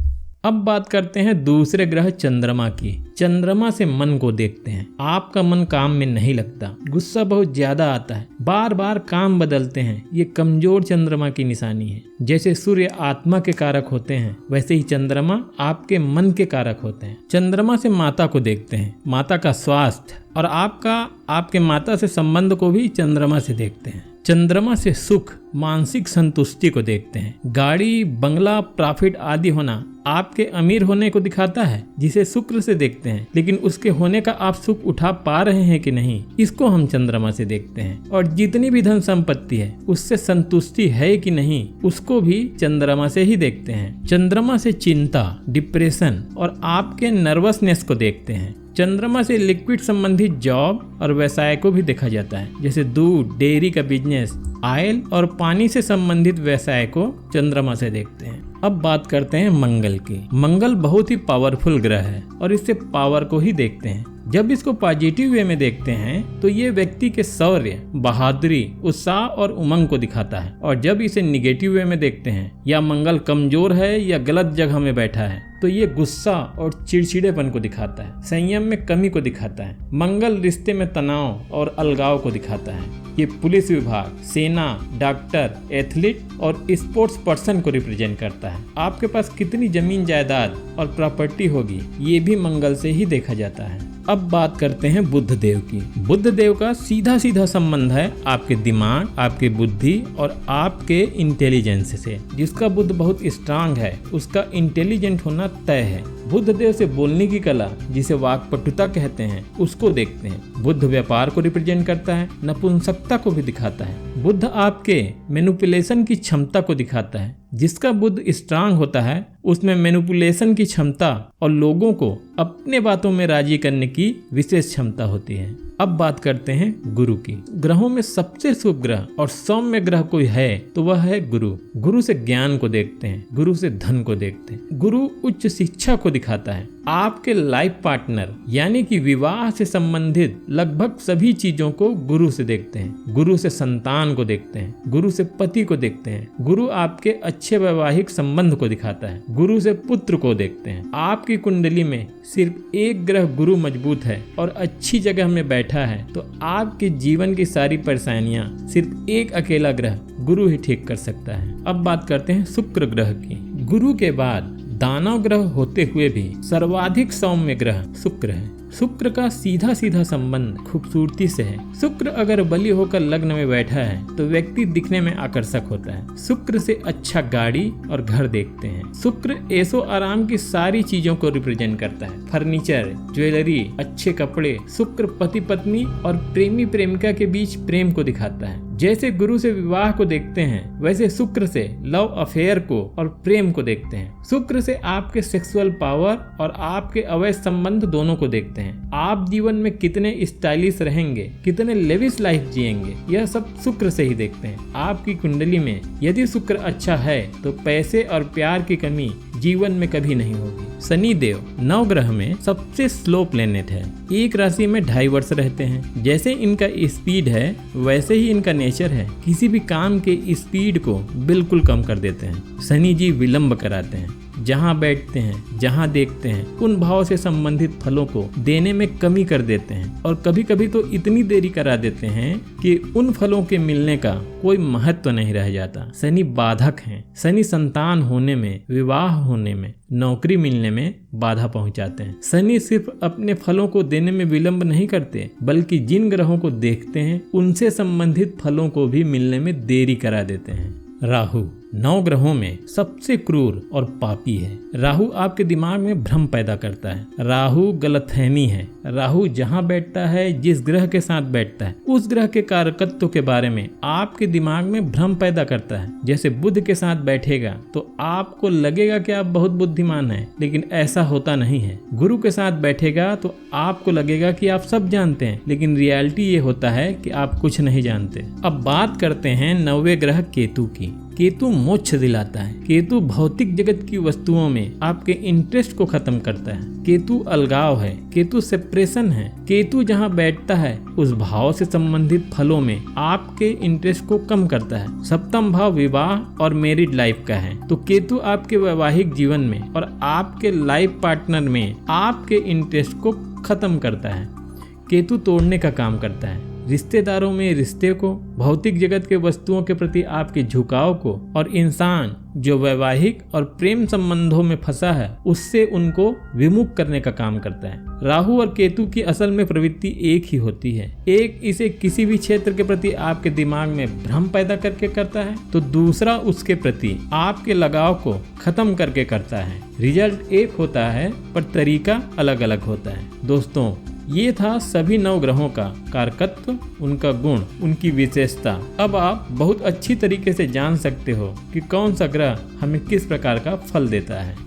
A: अब बात करते हैं दूसरे ग्रह चंद्रमा की। चंद्रमा से मन को देखते हैं। आपका मन काम में नहीं लगता, गुस्सा बहुत ज्यादा आता है, बार बार काम बदलते हैं। ये कमजोर चंद्रमा की निशानी है। जैसे सूर्य आत्मा के कारक होते हैं, वैसे ही चंद्रमा आपके मन के कारक होते हैं। चंद्रमा से माता को देखते हैं, माता का स्वास्थ्य और आपके माता से संबंध को भी चंद्रमा से देखते हैं। चंद्रमा से सुख, मानसिक संतुष्टि को देखते हैं। गाड़ी, बंगला, प्रॉफिट आदि होना आपके अमीर होने को दिखाता है, जिसे शुक्र से देखते हैं। लेकिन उसके होने का आप सुख उठा पा रहे हैं कि नहीं, इसको हम चंद्रमा से देखते हैं। और जितनी भी धन संपत्ति है उससे संतुष्टि है कि नहीं, उसको भी चंद्रमा से ही देखते हैं। चंद्रमा से चिंता, डिप्रेशन और आपके नर्वसनेस को देखते हैं। चंद्रमा से लिक्विड संबंधित जॉब और व्यवसाय को भी देखा जाता है। जैसे दूध, डेयरी का बिजनेस, ऑयल और पानी से संबंधित व्यवसाय को चंद्रमा से देखते हैं। अब बात करते हैं मंगल की। मंगल बहुत ही पावरफुल ग्रह है और इससे पावर को ही देखते हैं। जब इसको पॉजिटिव वे में देखते हैं तो ये व्यक्ति के शौर्य, बहादुरी, उत्साह और उमंग को दिखाता है। और जब इसे निगेटिव वे में देखते हैं या मंगल कमजोर है या गलत जगह में बैठा है तो ये गुस्सा और चिड़चिड़ेपन को दिखाता है, संयम में कमी को दिखाता है। मंगल रिश्ते में तनाव और अलगाव को दिखाता है। ये पुलिस विभाग, सेना, डॉक्टर, एथलीट और स्पोर्ट्स पर्सन को रिप्रेजेंट करता है। आपके पास कितनी जमीन जायदाद और प्रॉपर्टी होगी ये भी मंगल से ही देखा जाता है। अब बात करते हैं बुध देव की। बुध देव का सीधा सीधा संबंध है आपके दिमाग, आपकी बुद्धि और आपके इंटेलिजेंस से। जिसका बुध बहुत स्ट्रांग है उसका इंटेलिजेंट होना तय है। बुध देव से बोलने की कला, जिसे वाक्पटुता कहते हैं, उसको देखते हैं। बुध व्यापार को रिप्रेजेंट करता है, नपुंसकता को भी दिखाता है। बुध आपके मैनिपुलेशन की क्षमता को दिखाता है। जिसका बुध स्ट्रांग होता है उसमें मैनिपुलेशन की क्षमता और लोगों को अपने बातों में राजी करने की विशेष क्षमता होती है। अब बात करते हैं गुरु की। ग्रहों में सबसे शुभ ग्रह और सौम्य ग्रह कोई है तो वह है गुरु। गुरु से ज्ञान को देखते हैं, गुरु से धन को देखते हैं। गुरु उच्च शिक्षा को दिखाता है। आपके लाइफ पार्टनर यानी कि विवाह से संबंधित लगभग सभी चीजों को गुरु से देखते हैं। गुरु से संतान को देखते हैं, गुरु से पति को देखते हैं, गुरु आपके अच्छे वैवाहिक संबंध को दिखाता है, गुरु से पुत्र को देखते हैं। आपकी कुंडली में सिर्फ एक ग्रह गुरु मजबूत है और अच्छी जगह में बैठा है तो आपके जीवन की सारी परेशानियां सिर्फ एक अकेला ग्रह गुरु ही ठीक कर सकता है। अब बात करते हैं शुक्र ग्रह की। गुरु के बाद दानव ग्रह होते हुए भी सर्वाधिक सौम्य ग्रह शुक्र है। शुक्र का सीधा सीधा संबंध खूबसूरती से है। शुक्र अगर बलि होकर लग्न में बैठा है तो व्यक्ति दिखने में आकर्षक होता है। शुक्र से अच्छा गाड़ी और घर देखते हैं। शुक्र ऐशो आराम की सारी चीजों को रिप्रेजेंट करता है, फर्नीचर, ज्वेलरी, अच्छे कपड़े। शुक्र पति पत्नी और प्रेमी प्रेमिका के बीच प्रेम को दिखाता है। जैसे गुरु से विवाह को देखते हैं वैसे शुक्र से लव अफेयर को और प्रेम को देखते हैं। शुक्र से आपके सेक्सुअल पावर और आपके अवैध संबंध दोनों को देखते हैं। आप जीवन में कितने स्टाइलिश रहेंगे, कितने लेविश लाइफ जिएंगे, यह सब शुक्र से ही देखते हैं। आपकी कुंडली में यदि शुक्र अच्छा है तो पैसे और प्यार की कमी जीवन में कभी नहीं होगी। शनि देव नवग्रह में सबसे स्लो प्लेनेट है। एक राशि में 2.5 वर्ष रहते हैं। जैसे इनका स्पीड है वैसे ही इनका नेचर है। किसी भी काम के स्पीड को बिल्कुल कम कर देते हैं। शनि जी विलंब कराते हैं। जहाँ बैठते हैं, जहाँ देखते हैं, उन भाव से संबंधित फलों को देने में कमी कर देते हैं और कभी कभी तो इतनी देरी करा देते हैं कि उन फलों के मिलने का कोई महत्व नहीं रह जाता। शनि बाधक हैं। शनि संतान होने में, विवाह होने में, नौकरी मिलने में बाधा पहुंचाते हैं। शनि सिर्फ अपने फलों को देने में विलंब नहीं करते बल्कि जिन ग्रहों को देखते हैं उनसे संबंधित फलों को भी मिलने में देरी करा देते हैं। राहु 9 ग्रहों में सबसे क्रूर और पापी है। राहु आपके दिमाग में भ्रम पैदा करता है। राहु गलतफहमी है। राहु जहाँ बैठता है, जिस ग्रह के साथ बैठता है, उस ग्रह के कारकत्व के बारे में आपके दिमाग में भ्रम पैदा करता है। जैसे बुध के साथ बैठेगा तो आपको लगेगा कि आप बहुत बुद्धिमान हैं, लेकिन ऐसा होता नहीं है। गुरु के साथ बैठेगा तो आपको लगेगा कि आप सब जानते हैं, लेकिन रियलिटी ये होता है कि आप कुछ नहीं जानते। अब बात करते हैं 9वें ग्रह केतु की। केतु मोक्ष दिलाता है। केतु भौतिक जगत की वस्तुओं में आपके इंटरेस्ट को खत्म करता है। केतु अलगाव है। केतु सेपरेशन है। केतु जहाँ बैठता है उस भाव से संबंधित फलों में आपके इंटरेस्ट को कम करता है। सप्तम भाव विवाह और मैरिड लाइफ का है तो केतु आपके वैवाहिक जीवन में और आपके लाइफ पार्टनर में आपके इंटरेस्ट को खत्म करता है। केतु तोड़ने का काम करता है। रिश्तेदारों में रिश्ते को, भौतिक जगत के वस्तुओं के प्रति आपके झुकाव को और इंसान जो वैवाहिक और प्रेम संबंधों में फंसा है उससे उनको विमुख करने का काम करता है। राहु और केतु की असल में प्रवृत्ति एक ही होती है। एक इसे किसी भी क्षेत्र के प्रति आपके दिमाग में भ्रम पैदा करके करता है तो दूसरा उसके प्रति आपके लगाव को खत्म करके करता है। रिजल्ट एक होता है पर तरीका अलग अलग होता है। दोस्तों, ये था सभी 9 ग्रहों का कारकत्व, उनका गुण, उनकी विशेषता। अब आप बहुत अच्छी तरीके से जान सकते हो कि कौन सा ग्रह हमें किस प्रकार का फल देता है।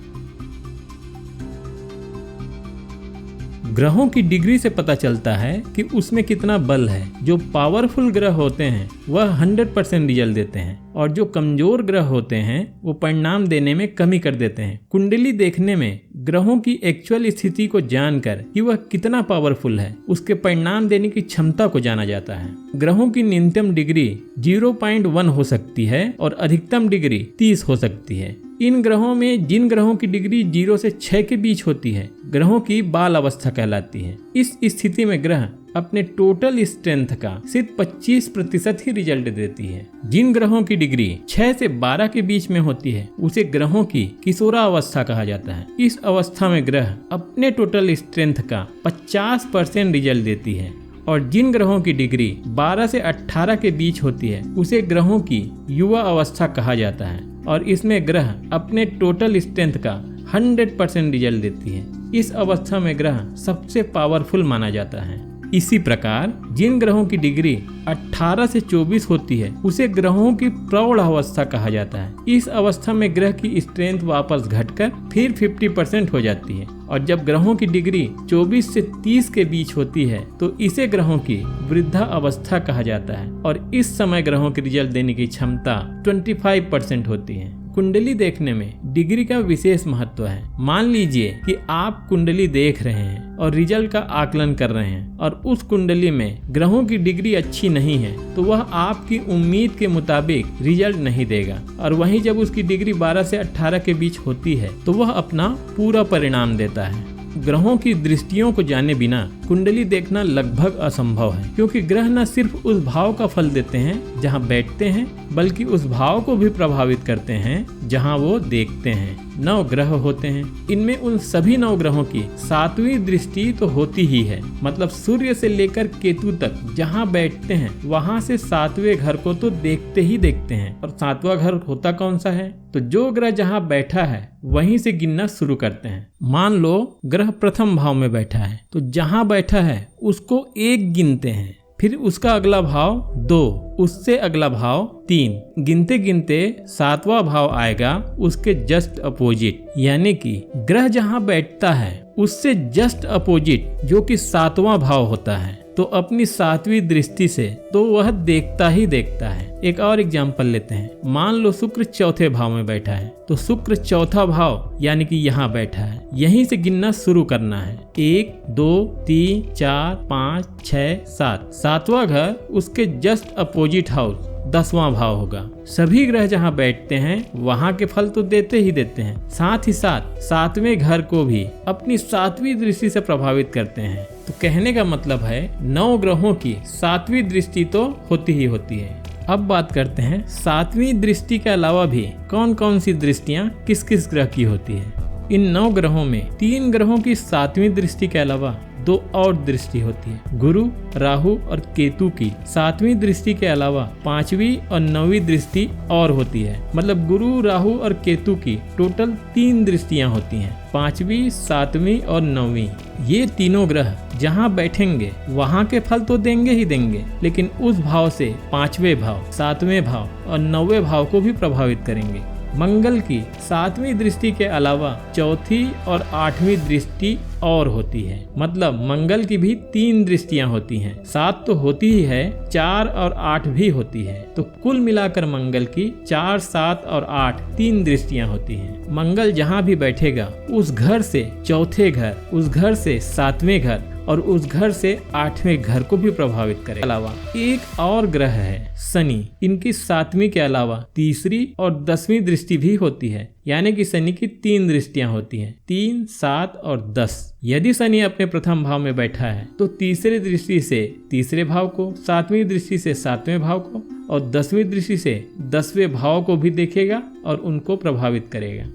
A: ग्रहों की डिग्री से पता चलता है कि उसमें कितना बल है। जो पावरफुल ग्रह होते हैं वह 100% रिजल्ट देते हैं और जो कमजोर ग्रह होते हैं वो परिणाम देने में कमी कर देते हैं। कुंडली देखने में ग्रहों की एक्चुअल स्थिति को जानकर कि वह कितना पावरफुल है, उसके परिणाम देने की क्षमता को जाना जाता है। ग्रहों की न्यूनतम डिग्री 0.1 हो सकती है और अधिकतम डिग्री 30 हो सकती है। इन ग्रहों में जिन ग्रहों की डिग्री 0 से 6 के बीच होती है ग्रहों की बाल अवस्था कहलाती है। इस स्थिति में ग्रह अपने टोटल स्ट्रेंथ का सिर्फ 25% ही रिजल्ट देती है। जिन ग्रहों की डिग्री 6 से 12 के बीच में होती है उसे ग्रहों की किशोरावस्था कहा जाता है। इस अवस्था में ग्रह अपने टोटल स्ट्रेंथ का 50% रिजल्ट देती है और जिन ग्रहों की डिग्री 12 से 18 के बीच होती है उसे ग्रहों की युवा अवस्था कहा जाता है और इसमें ग्रह अपने टोटल स्ट्रेंथ का 100% रिजल्ट देती है। इस अवस्था में ग्रह सबसे पावरफुल माना जाता है। इसी प्रकार जिन ग्रहों की डिग्री 18 से 24 होती है उसे ग्रहों की प्रौढ़ अवस्था कहा जाता है। इस अवस्था में ग्रह की स्ट्रेंथ वापस घटकर फिर 50% हो जाती है और जब ग्रहों की डिग्री 24 से 30 के बीच होती है तो इसे ग्रहों की वृद्धा अवस्था कहा जाता है और इस समय ग्रहों के रिजल्ट देने की क्षमता 25% होती है। कुंडली देखने में डिग्री का विशेष महत्व है। मान लीजिए कि आप कुंडली देख रहे हैं और रिजल्ट का आकलन कर रहे हैं और उस कुंडली में ग्रहों की डिग्री अच्छी नहीं है तो वह आपकी उम्मीद के मुताबिक रिजल्ट नहीं देगा। और वहीं जब उसकी डिग्री 12 से 18 के बीच होती है तो वह अपना पूरा परिणाम देता है। ग्रहों की दृष्टियों को जाने बिना कुंडली देखना लगभग असंभव है, क्योंकि ग्रह न सिर्फ उस भाव का फल देते हैं जहां बैठते हैं, बल्कि उस भाव को भी प्रभावित करते हैं जहां वो देखते हैं। 9 ग्रह होते हैं, इनमें उन सभी 9 ग्रहों की 7वीं दृष्टि तो होती ही है। मतलब सूर्य से लेकर केतु तक जहां बैठते हैं वहां से 7वें घर को तो देखते ही देखते हैं। और 7वां घर होता कौन सा है? तो जो ग्रह जहां बैठा है वहीं से गिनना शुरू करते हैं। मान लो ग्रह प्रथम भाव में बैठा है तो जहां बैठा है उसको 1 गिनते हैं, फिर उसका अगला भाव 2, उससे अगला भाव 3, गिनते गिनते 7वां भाव आएगा उसके जस्ट अपोजिट। यानी कि ग्रह जहां बैठता है उससे जस्ट अपोजिट जो कि 7वां भाव होता है, तो अपनी 7वीं दृष्टि से तो वह देखता ही देखता है। एक और एग्जाम्पल लेते हैं। मान लो शुक्र 4थे भाव में बैठा है तो शुक्र 4था भाव यानी कि यहाँ बैठा है, यहीं से गिनना शुरू करना है। 1 2 3 4 5 6 7, 7वां घर उसके जस्ट अपोजिट हाउस 10वां भाव होगा। सभी ग्रह जहां बैठते हैं वहां के फल तो देते ही देते हैं, साथ ही साथ 7वें घर को भी अपनी 7वीं दृष्टि से प्रभावित करते हैं। तो कहने का मतलब है 9 ग्रहों की 7वीं दृष्टि तो होती ही होती है। अब बात करते हैं 7वीं दृष्टि के अलावा भी कौन कौन सी दृष्टियां किस किस ग्रह की होती है। इन 9 ग्रहों में 3 ग्रहों की 7वीं दृष्टि के अलावा 2 और दृष्टि होती है। गुरु, राहु और केतु की 7वीं दृष्टि के अलावा 5वीं और 9वीं दृष्टि और होती है। मतलब गुरु, राहु और केतु की टोटल 3 दृष्टियां होती हैं, 5वीं, 7वीं और 9वीं। ये तीनों ग्रह जहां बैठेंगे वहां के फल तो देंगे ही देंगे, लेकिन उस भाव से 5वें भाव, 7वें भाव और 9वें भाव को भी प्रभावित करेंगे। मंगल की 7वीं दृष्टि के अलावा 4थी और 8वीं दृष्टि और होती है। मतलब मंगल की भी 3 दृष्टियां होती हैं, 7 तो होती ही है, 4 और 8 भी होती है। तो कुल मिलाकर मंगल की 4, 7 और 8 3 दृष्टियां होती हैं। मंगल जहां भी बैठेगा उस घर से 4थे घर, उस घर से 7वें घर और उस घर से 8वें घर को भी प्रभावित करेगा। अलावा एक और ग्रह है शनि, इनकी 7वीं के अलावा 3री और 10वीं दृष्टि भी होती है। यानी कि शनि की 3 दृष्टियां होती हैं, 3, 7 और 10। यदि शनि अपने प्रथम भाव में बैठा है तो तीसरी दृष्टि से 3रे भाव को, 7वीं दृष्टि से 7वें भाव को और 10वीं दृष्टि से 10वें भाव को भी देखेगा और उनको प्रभावित करेगा।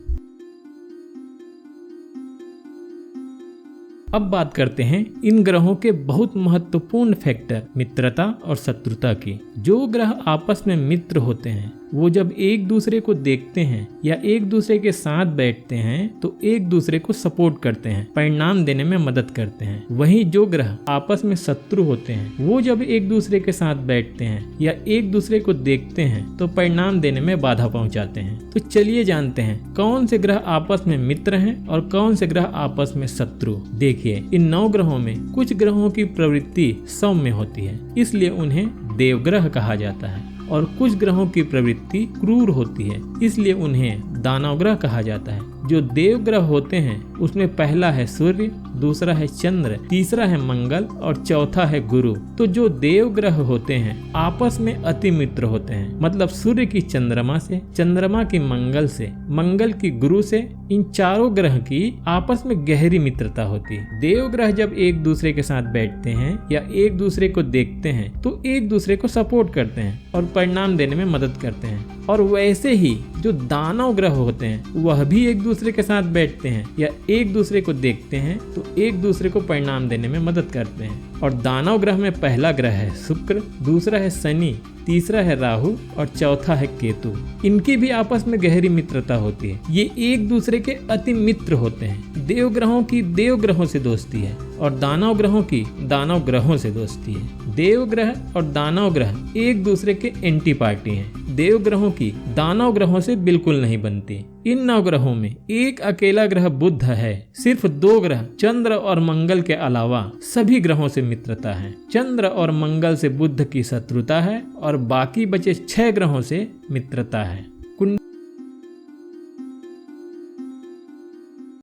A: अब बात करते हैं इन ग्रहों के बहुत महत्वपूर्ण फैक्टर मित्रता और शत्रुता की। जो ग्रह आपस में मित्र होते हैं वो जब एक दूसरे को देखते हैं या एक दूसरे के साथ बैठते हैं तो एक दूसरे को सपोर्ट करते हैं, परिणाम देने में मदद करते हैं। वहीं जो ग्रह आपस में शत्रु होते हैं वो जब एक दूसरे के साथ बैठते हैं या एक दूसरे को देखते हैं तो परिणाम देने में बाधा पहुंचाते हैं। तो चलिए जानते हैं कौन से ग्रह आपस में मित्र हैं और कौन से ग्रह आपस में शत्रु। देखिए, इन 9 ग्रहों में कुछ ग्रहों की प्रवृत्ति सौम्य होती है, इसलिए उन्हें देवग्रह कहा जाता है, और कुछ ग्रहों की प्रवृत्ति क्रूर होती है, इसलिए उन्हें दानव ग्रह कहा जाता है। जो देव ग्रह होते हैं उसमें पहला है सूर्य, दूसरा है चंद्र, तीसरा है मंगल और चौथा है गुरु। तो जो देव ग्रह होते हैं आपस में अति मित्र होते हैं। मतलब सूर्य की चंद्रमा से, चंद्रमा की मंगल से, मंगल की गुरु से, इन चारों ग्रह की आपस में गहरी मित्रता होती है। देव ग्रह जब एक दूसरे के साथ बैठते हैं या एक दूसरे को देखते हैं तो एक दूसरे को सपोर्ट करते हैं और परिणाम देने में मदद करते हैं। और वैसे ही जो दानव ग्रह होते हैं वह भी एक दूसरे के साथ बैठते हैं या एक दूसरे को देखते हैं तो एक दूसरे को परिणाम देने में मदद करते हैं। और दानव ग्रह में पहला ग्रह है शुक्र, दूसरा है शनि, तीसरा है राहु और चौथा है केतु। इनकी भी आपस में गहरी मित्रता होती है, ये एक दूसरे के अति मित्र होते हैं। देव ग्रहों की देव ग्रहों से दोस्ती है और दानव ग्रहों की दानव ग्रहों से दोस्ती है। देव ग्रह और दानव ग्रह एक दूसरे के एंटी पार्टी हैं। देव ग्रहों की दानव ग्रहों से बिल्कुल नहीं बनती। इन 9 ग्रहों में एक अकेला ग्रह बुध है। सिर्फ 2 ग्रह चंद्र और मंगल के अलावा सभी ग्रहों से मित्रता है। चंद्र और मंगल से बुध की शत्रुता है और बाकी बचे 6 ग्रहों से मित्रता है।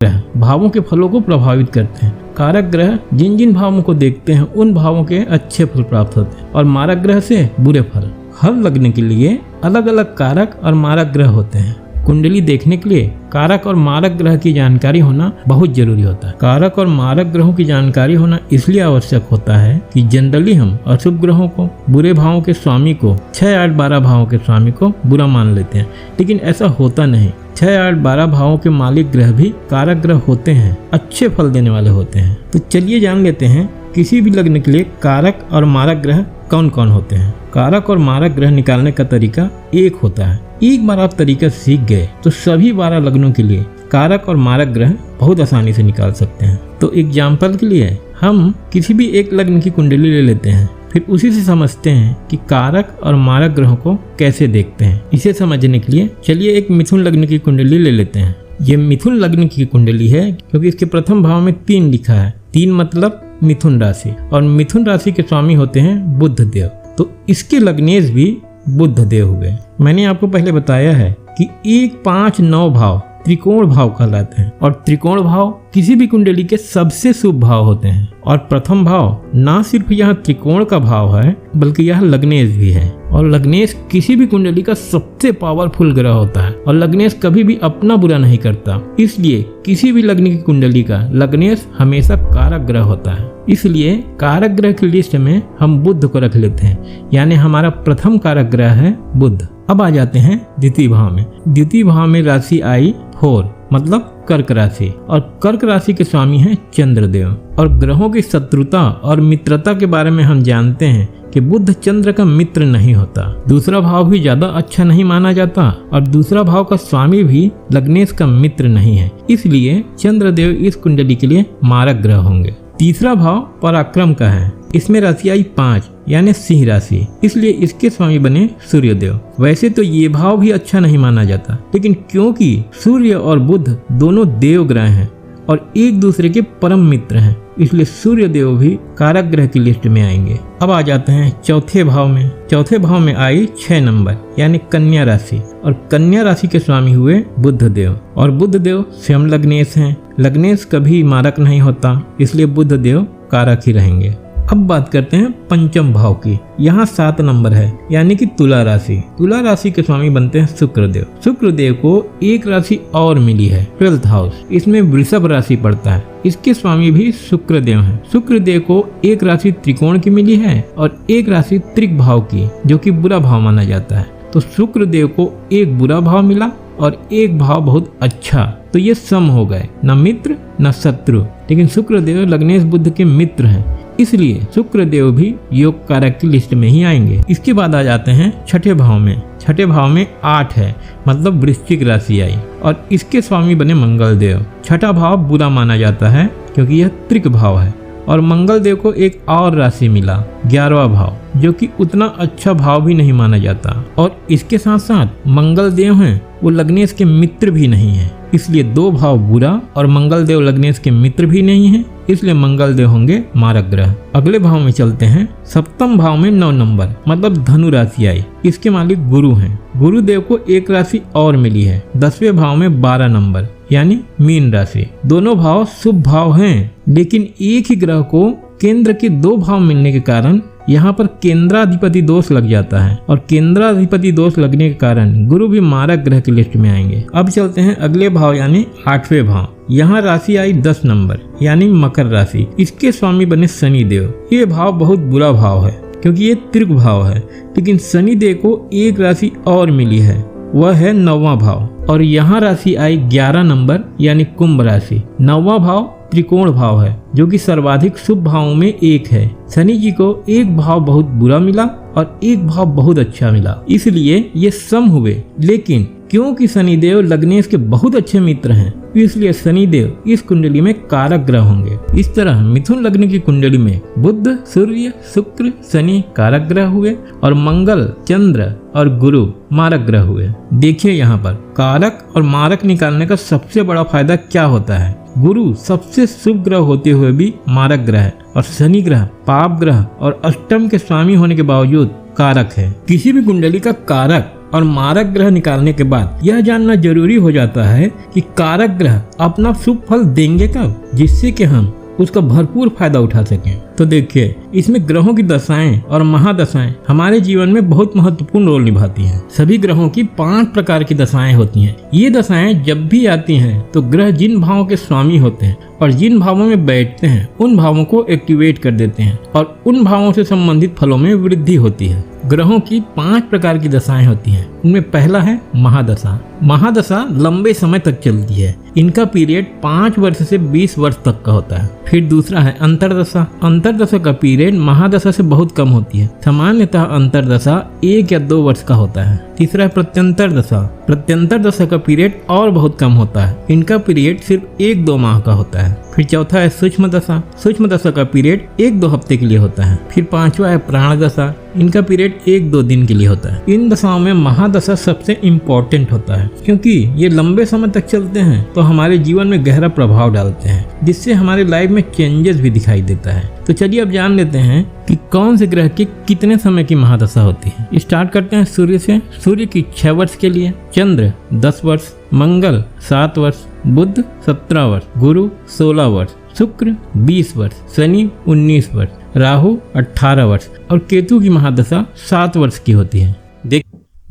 A: ग्रह भावों के फलों को प्रभावित करते हैं। कारक ग्रह जिन जिन भावों को देखते हैं उन भावों के अच्छे फल प्राप्त होते हैं और मारक ग्रह से बुरे फल। हर लग्न के लिए अलग अलग कारक और मारक ग्रह होते हैं। कुंडली देखने के लिए कारक और मारक ग्रह की जानकारी होना बहुत जरूरी होता है। कारक और मारक ग्रहों की जानकारी होना इसलिए आवश्यक होता है कि जनरली हम अशुभ ग्रहों को, बुरे भावों के स्वामी को, 6, 8, 12 भावों के स्वामी को बुरा मान लेते हैं, लेकिन ऐसा होता नहीं। 6, 8, 12 भावों के मालिक ग्रह भी कारक ग्रह होते हैं, अच्छे फल देने वाले होते हैं। तो चलिए जान लेते हैं किसी भी लग्न के लिए कारक और मारक ग्रह कौन कौन होते हैं। कारक और मारक ग्रह निकालने का तरीका एक होता है। एक बार आप तरीका सीख गए तो सभी 12 लग्नों के लिए कारक और मारक ग्रह बहुत आसानी से निकाल सकते हैं। तो एग्जाम्पल के लिए हम किसी भी एक लग्न की कुंडली ले लेते हैं, फिर उसी से समझते हैं कि कारक और मारक ग्रहों को कैसे देखते हैं। इसे समझने के लिए चलिए एक मिथुन लग्न की कुंडली ले लेते हैं। ये मिथुन लग्न की कुंडली है क्योंकि इसके प्रथम भाव में 3 लिखा है। 3 मतलब मिथुन राशि, और मिथुन राशि के स्वामी होते हैं बुध देव। तो इसके लग्नेश भी बुध देव हुए। मैंने आपको पहले बताया है कि 1, 5, 9 भाव त्रिकोण भाव कहलाते हैं, और त्रिकोण भाव किसी भी कुंडली के सबसे शुभ भाव होते हैं। और प्रथम भाव ना सिर्फ यह त्रिकोण का भाव है बल्कि यह लग्नेश भी है, और लग्नेश किसी भी कुंडली का सबसे पावरफुल ग्रह होता है, और लग्नेश कभी भी अपना बुरा नहीं करता। इसलिए किसी भी लग्न की कुंडली का लग्नेश हमेशा कारक ग्रह होता है। इसलिए कारक ग्रह की लिस्ट में हम बुध को रख लेते हैं, यानी हमारा प्रथम कारक ग्रह है बुध। अब आ जाते हैं द्वितीय भाव में। द्वितीय भाव में राशि आई 4 मतलब कर्क राशि, और कर्क राशि के स्वामी हैं चंद्रदेव। और ग्रहों की शत्रुता और मित्रता के बारे में हम जानते हैं कि बुध चंद्र का मित्र नहीं होता। दूसरा भाव भी ज्यादा अच्छा नहीं माना जाता, और दूसरा भाव का स्वामी भी लग्नेश का मित्र नहीं है। इसलिए चंद्रदेव इस कुंडली के लिए मारक ग्रह होंगे। तीसरा भाव पराक्रम का है। इसमें राशि आई 5 यानी सिंह राशि, इसलिए इसके स्वामी बने सूर्यदेव। वैसे तो ये भाव भी अच्छा नहीं माना जाता, लेकिन क्योंकि सूर्य और बुध दोनों देव ग्रह हैं और एक दूसरे के परम मित्र हैं, इसलिए सूर्य देव भी कारक ग्रह की लिस्ट में आएंगे। अब आ जाते हैं चौथे भाव में। चौथे भाव में आई 6 नंबर यानी कन्या राशि, और कन्या राशि के स्वामी हुए बुध देव, और बुध देव स्वयं लग्नेश हैं। लग्नेश कभी मारक नहीं होता, इसलिए बुध देव कारक ही रहेंगे। अब बात करते हैं पंचम भाव की। यहाँ 7 नंबर है यानी कि तुला राशि। तुला राशि के स्वामी बनते हैं शुक्रदेव। शुक्रदेव को एक राशि और मिली है 12th हाउस, इसमें वृषभ राशि पड़ता है। इसके स्वामी भी शुक्रदेव हैं। शुक्रदेव को एक राशि त्रिकोण की मिली है और एक राशि त्रिक भाव की, जो कि बुरा भाव माना जाता है। तो शुक्रदेव को एक बुरा भाव मिला और एक भाव बहुत अच्छा, तो ये सम हो गए, न मित्र न शत्रु। लेकिन शुक्रदेव लग्नेश बुध के मित्र हैं, इसलिए शुक्रदेव भी योग कारक की लिस्ट में ही आएंगे। इसके बाद आ जाते हैं छठे भाव में। छठे भाव में 8 है मतलब वृश्चिक राशि आई, और इसके स्वामी बने मंगल देव। छठा भाव बुरा माना जाता है क्योंकि यह त्रिक भाव है, और मंगल देव को एक और राशि मिला 11वां भाव, जो कि उतना अच्छा भाव भी नहीं माना जाता। और इसके साथ साथ मंगल देव हैं वो लग्नेश के मित्र भी नहीं है, इसलिए 2 भाव बुरा, और मंगल देव लग्नेश के मित्र भी नहीं है, इसलिए मंगल देव होंगे मारक ग्रह। अगले भाव में चलते हैं। सप्तम भाव में 9 नंबर मतलब धनु राशि आई। इसके मालिक गुरु हैं। गुरुदेव को एक राशि और मिली है 10वें भाव में 12 नंबर यानी मीन राशि। दोनों भाव शुभ भाव हैं, लेकिन एक ही ग्रह को केंद्र के 2 भाव मिलने के कारण यहाँ पर केंद्राधिपति दोष लग जाता है, और केंद्राधिपति दोष लगने के कारण गुरु भी मारक ग्रह की लिस्ट में आएंगे। अब चलते हैं अगले भाव यानी 8वें भाव। यहाँ राशि आई 10 नंबर यानी मकर राशि। इसके स्वामी बने शनि देव। ये भाव बहुत बुरा भाव है क्योंकि ये त्रिक भाव है, लेकिन शनि देव को एक राशि और मिली है, वह है 9वां भाव, और यहाँ राशि आई 11 नंबर यानी कुंभ राशि। 9वां भाव त्रिकोण भाव है, जो कि सर्वाधिक शुभ भावों में एक है। शनि जी को एक भाव बहुत बुरा मिला और एक भाव बहुत अच्छा मिला, इसलिए ये सम हुए। लेकिन क्योंकि शनिदेव लग्नेश के बहुत अच्छे मित्र हैं, इसलिए शनिदेव इस कुंडली में कारक ग्रह होंगे। इस तरह मिथुन लग्न की कुंडली में बुध, सूर्य, शुक्र, शनि कारक ग्रह हुए, और मंगल, चंद्र और गुरु मारक ग्रह हुए। देखिए यहाँ पर कारक और मारक निकालने का सबसे बड़ा फायदा क्या होता है। गुरु सबसे शुभ ग्रह होते हुए भी मारक ग्रह है, और शनि ग्रह पाप ग्रह और अष्टम के स्वामी होने के बावजूद कारक है। किसी भी कुंडली का कारक और मारक ग्रह निकालने के बाद यह जानना जरूरी हो जाता है कि कारक ग्रह अपना शुभ फल देंगे कब, जिससे कि हम उसका भरपूर फायदा उठा सकें। तो देखिए, इसमें ग्रहों की दशाएं और महादशाएं हमारे जीवन में बहुत महत्वपूर्ण रोल निभाती हैं। सभी ग्रहों की 5 प्रकार की दशाएं होती हैं। ये दशाएं जब भी आती हैं तो ग्रह जिन भावों के स्वामी होते हैं और जिन भावों में बैठते हैं उन भावों को एक्टिवेट कर देते हैं और उन भावों से संबंधित फलों में वृद्धि होती है। ग्रहों की 5 प्रकार की दशाएं होती हैं। उनमें पहला है महादशा। महादशा लंबे समय तक चलती है। इनका पीरियड 5 वर्ष से 20 वर्ष तक का होता है। फिर दूसरा है अंतरदशा। अंतरदशा का पीरियड महादशा से बहुत कम होती है। सामान्यतः अंतरदशा 1 या 2 वर्ष का होता है। तीसरा है प्रत्यंतर दशा। प्रत्यंतर दशा का पीरियड और बहुत कम होता है। इनका पीरियड सिर्फ 1-2 माह का होता है। फिर चौथा है सूक्ष्म दशा। सूक्ष्म दशा का पीरियड 1-2 हफ्ते के लिए होता है। फिर पांचवा है प्राण दशा। इनका पीरियड 1-2 दिन के लिए होता है। इन दशाओं में महादशा सबसे इम्पोर्टेंट होता है, क्योंकि ये लंबे समय तक चलते हैं तो हमारे जीवन में गहरा प्रभाव डालते हैं, जिससे हमारे लाइफ में चेंजेस भी दिखाई देता है। तो चलिए अब जान लेते हैं कि कौन से ग्रह की कितने समय की महादशा होती है। स्टार्ट करते हैं सूर्य से। सूर्य की 6 वर्ष के लिए, चंद्र 10 वर्ष, मंगल 7 वर्ष, बुध 17 वर्ष, गुरु 16 वर्ष, शुक्र 20 वर्ष, शनि 19 वर्ष, राहु 18 वर्ष और केतु की महादशा 7 वर्ष की होती है।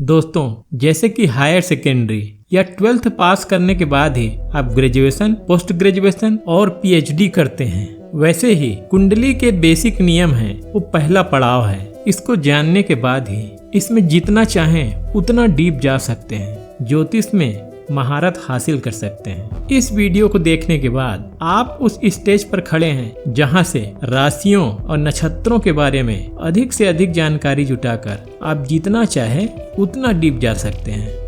A: दोस्तों, जैसे कि हायर सेकेंडरी या 12th पास करने के बाद ही आप ग्रेजुएशन, पोस्ट ग्रेजुएशन और पीएचडी करते हैं, वैसे ही कुंडली के बेसिक नियम हैं, वो पहला पड़ाव है। इसको जानने के बाद ही इसमें जितना चाहें उतना डीप जा सकते हैं, ज्योतिष में महारत हासिल कर सकते हैं। इस वीडियो को देखने के बाद आप उस स्टेज पर खड़े हैं जहां से राशियों और नक्षत्रों के बारे में अधिक से अधिक जानकारी जुटाकर आप जितना चाहे उतना डीप जा सकते हैं।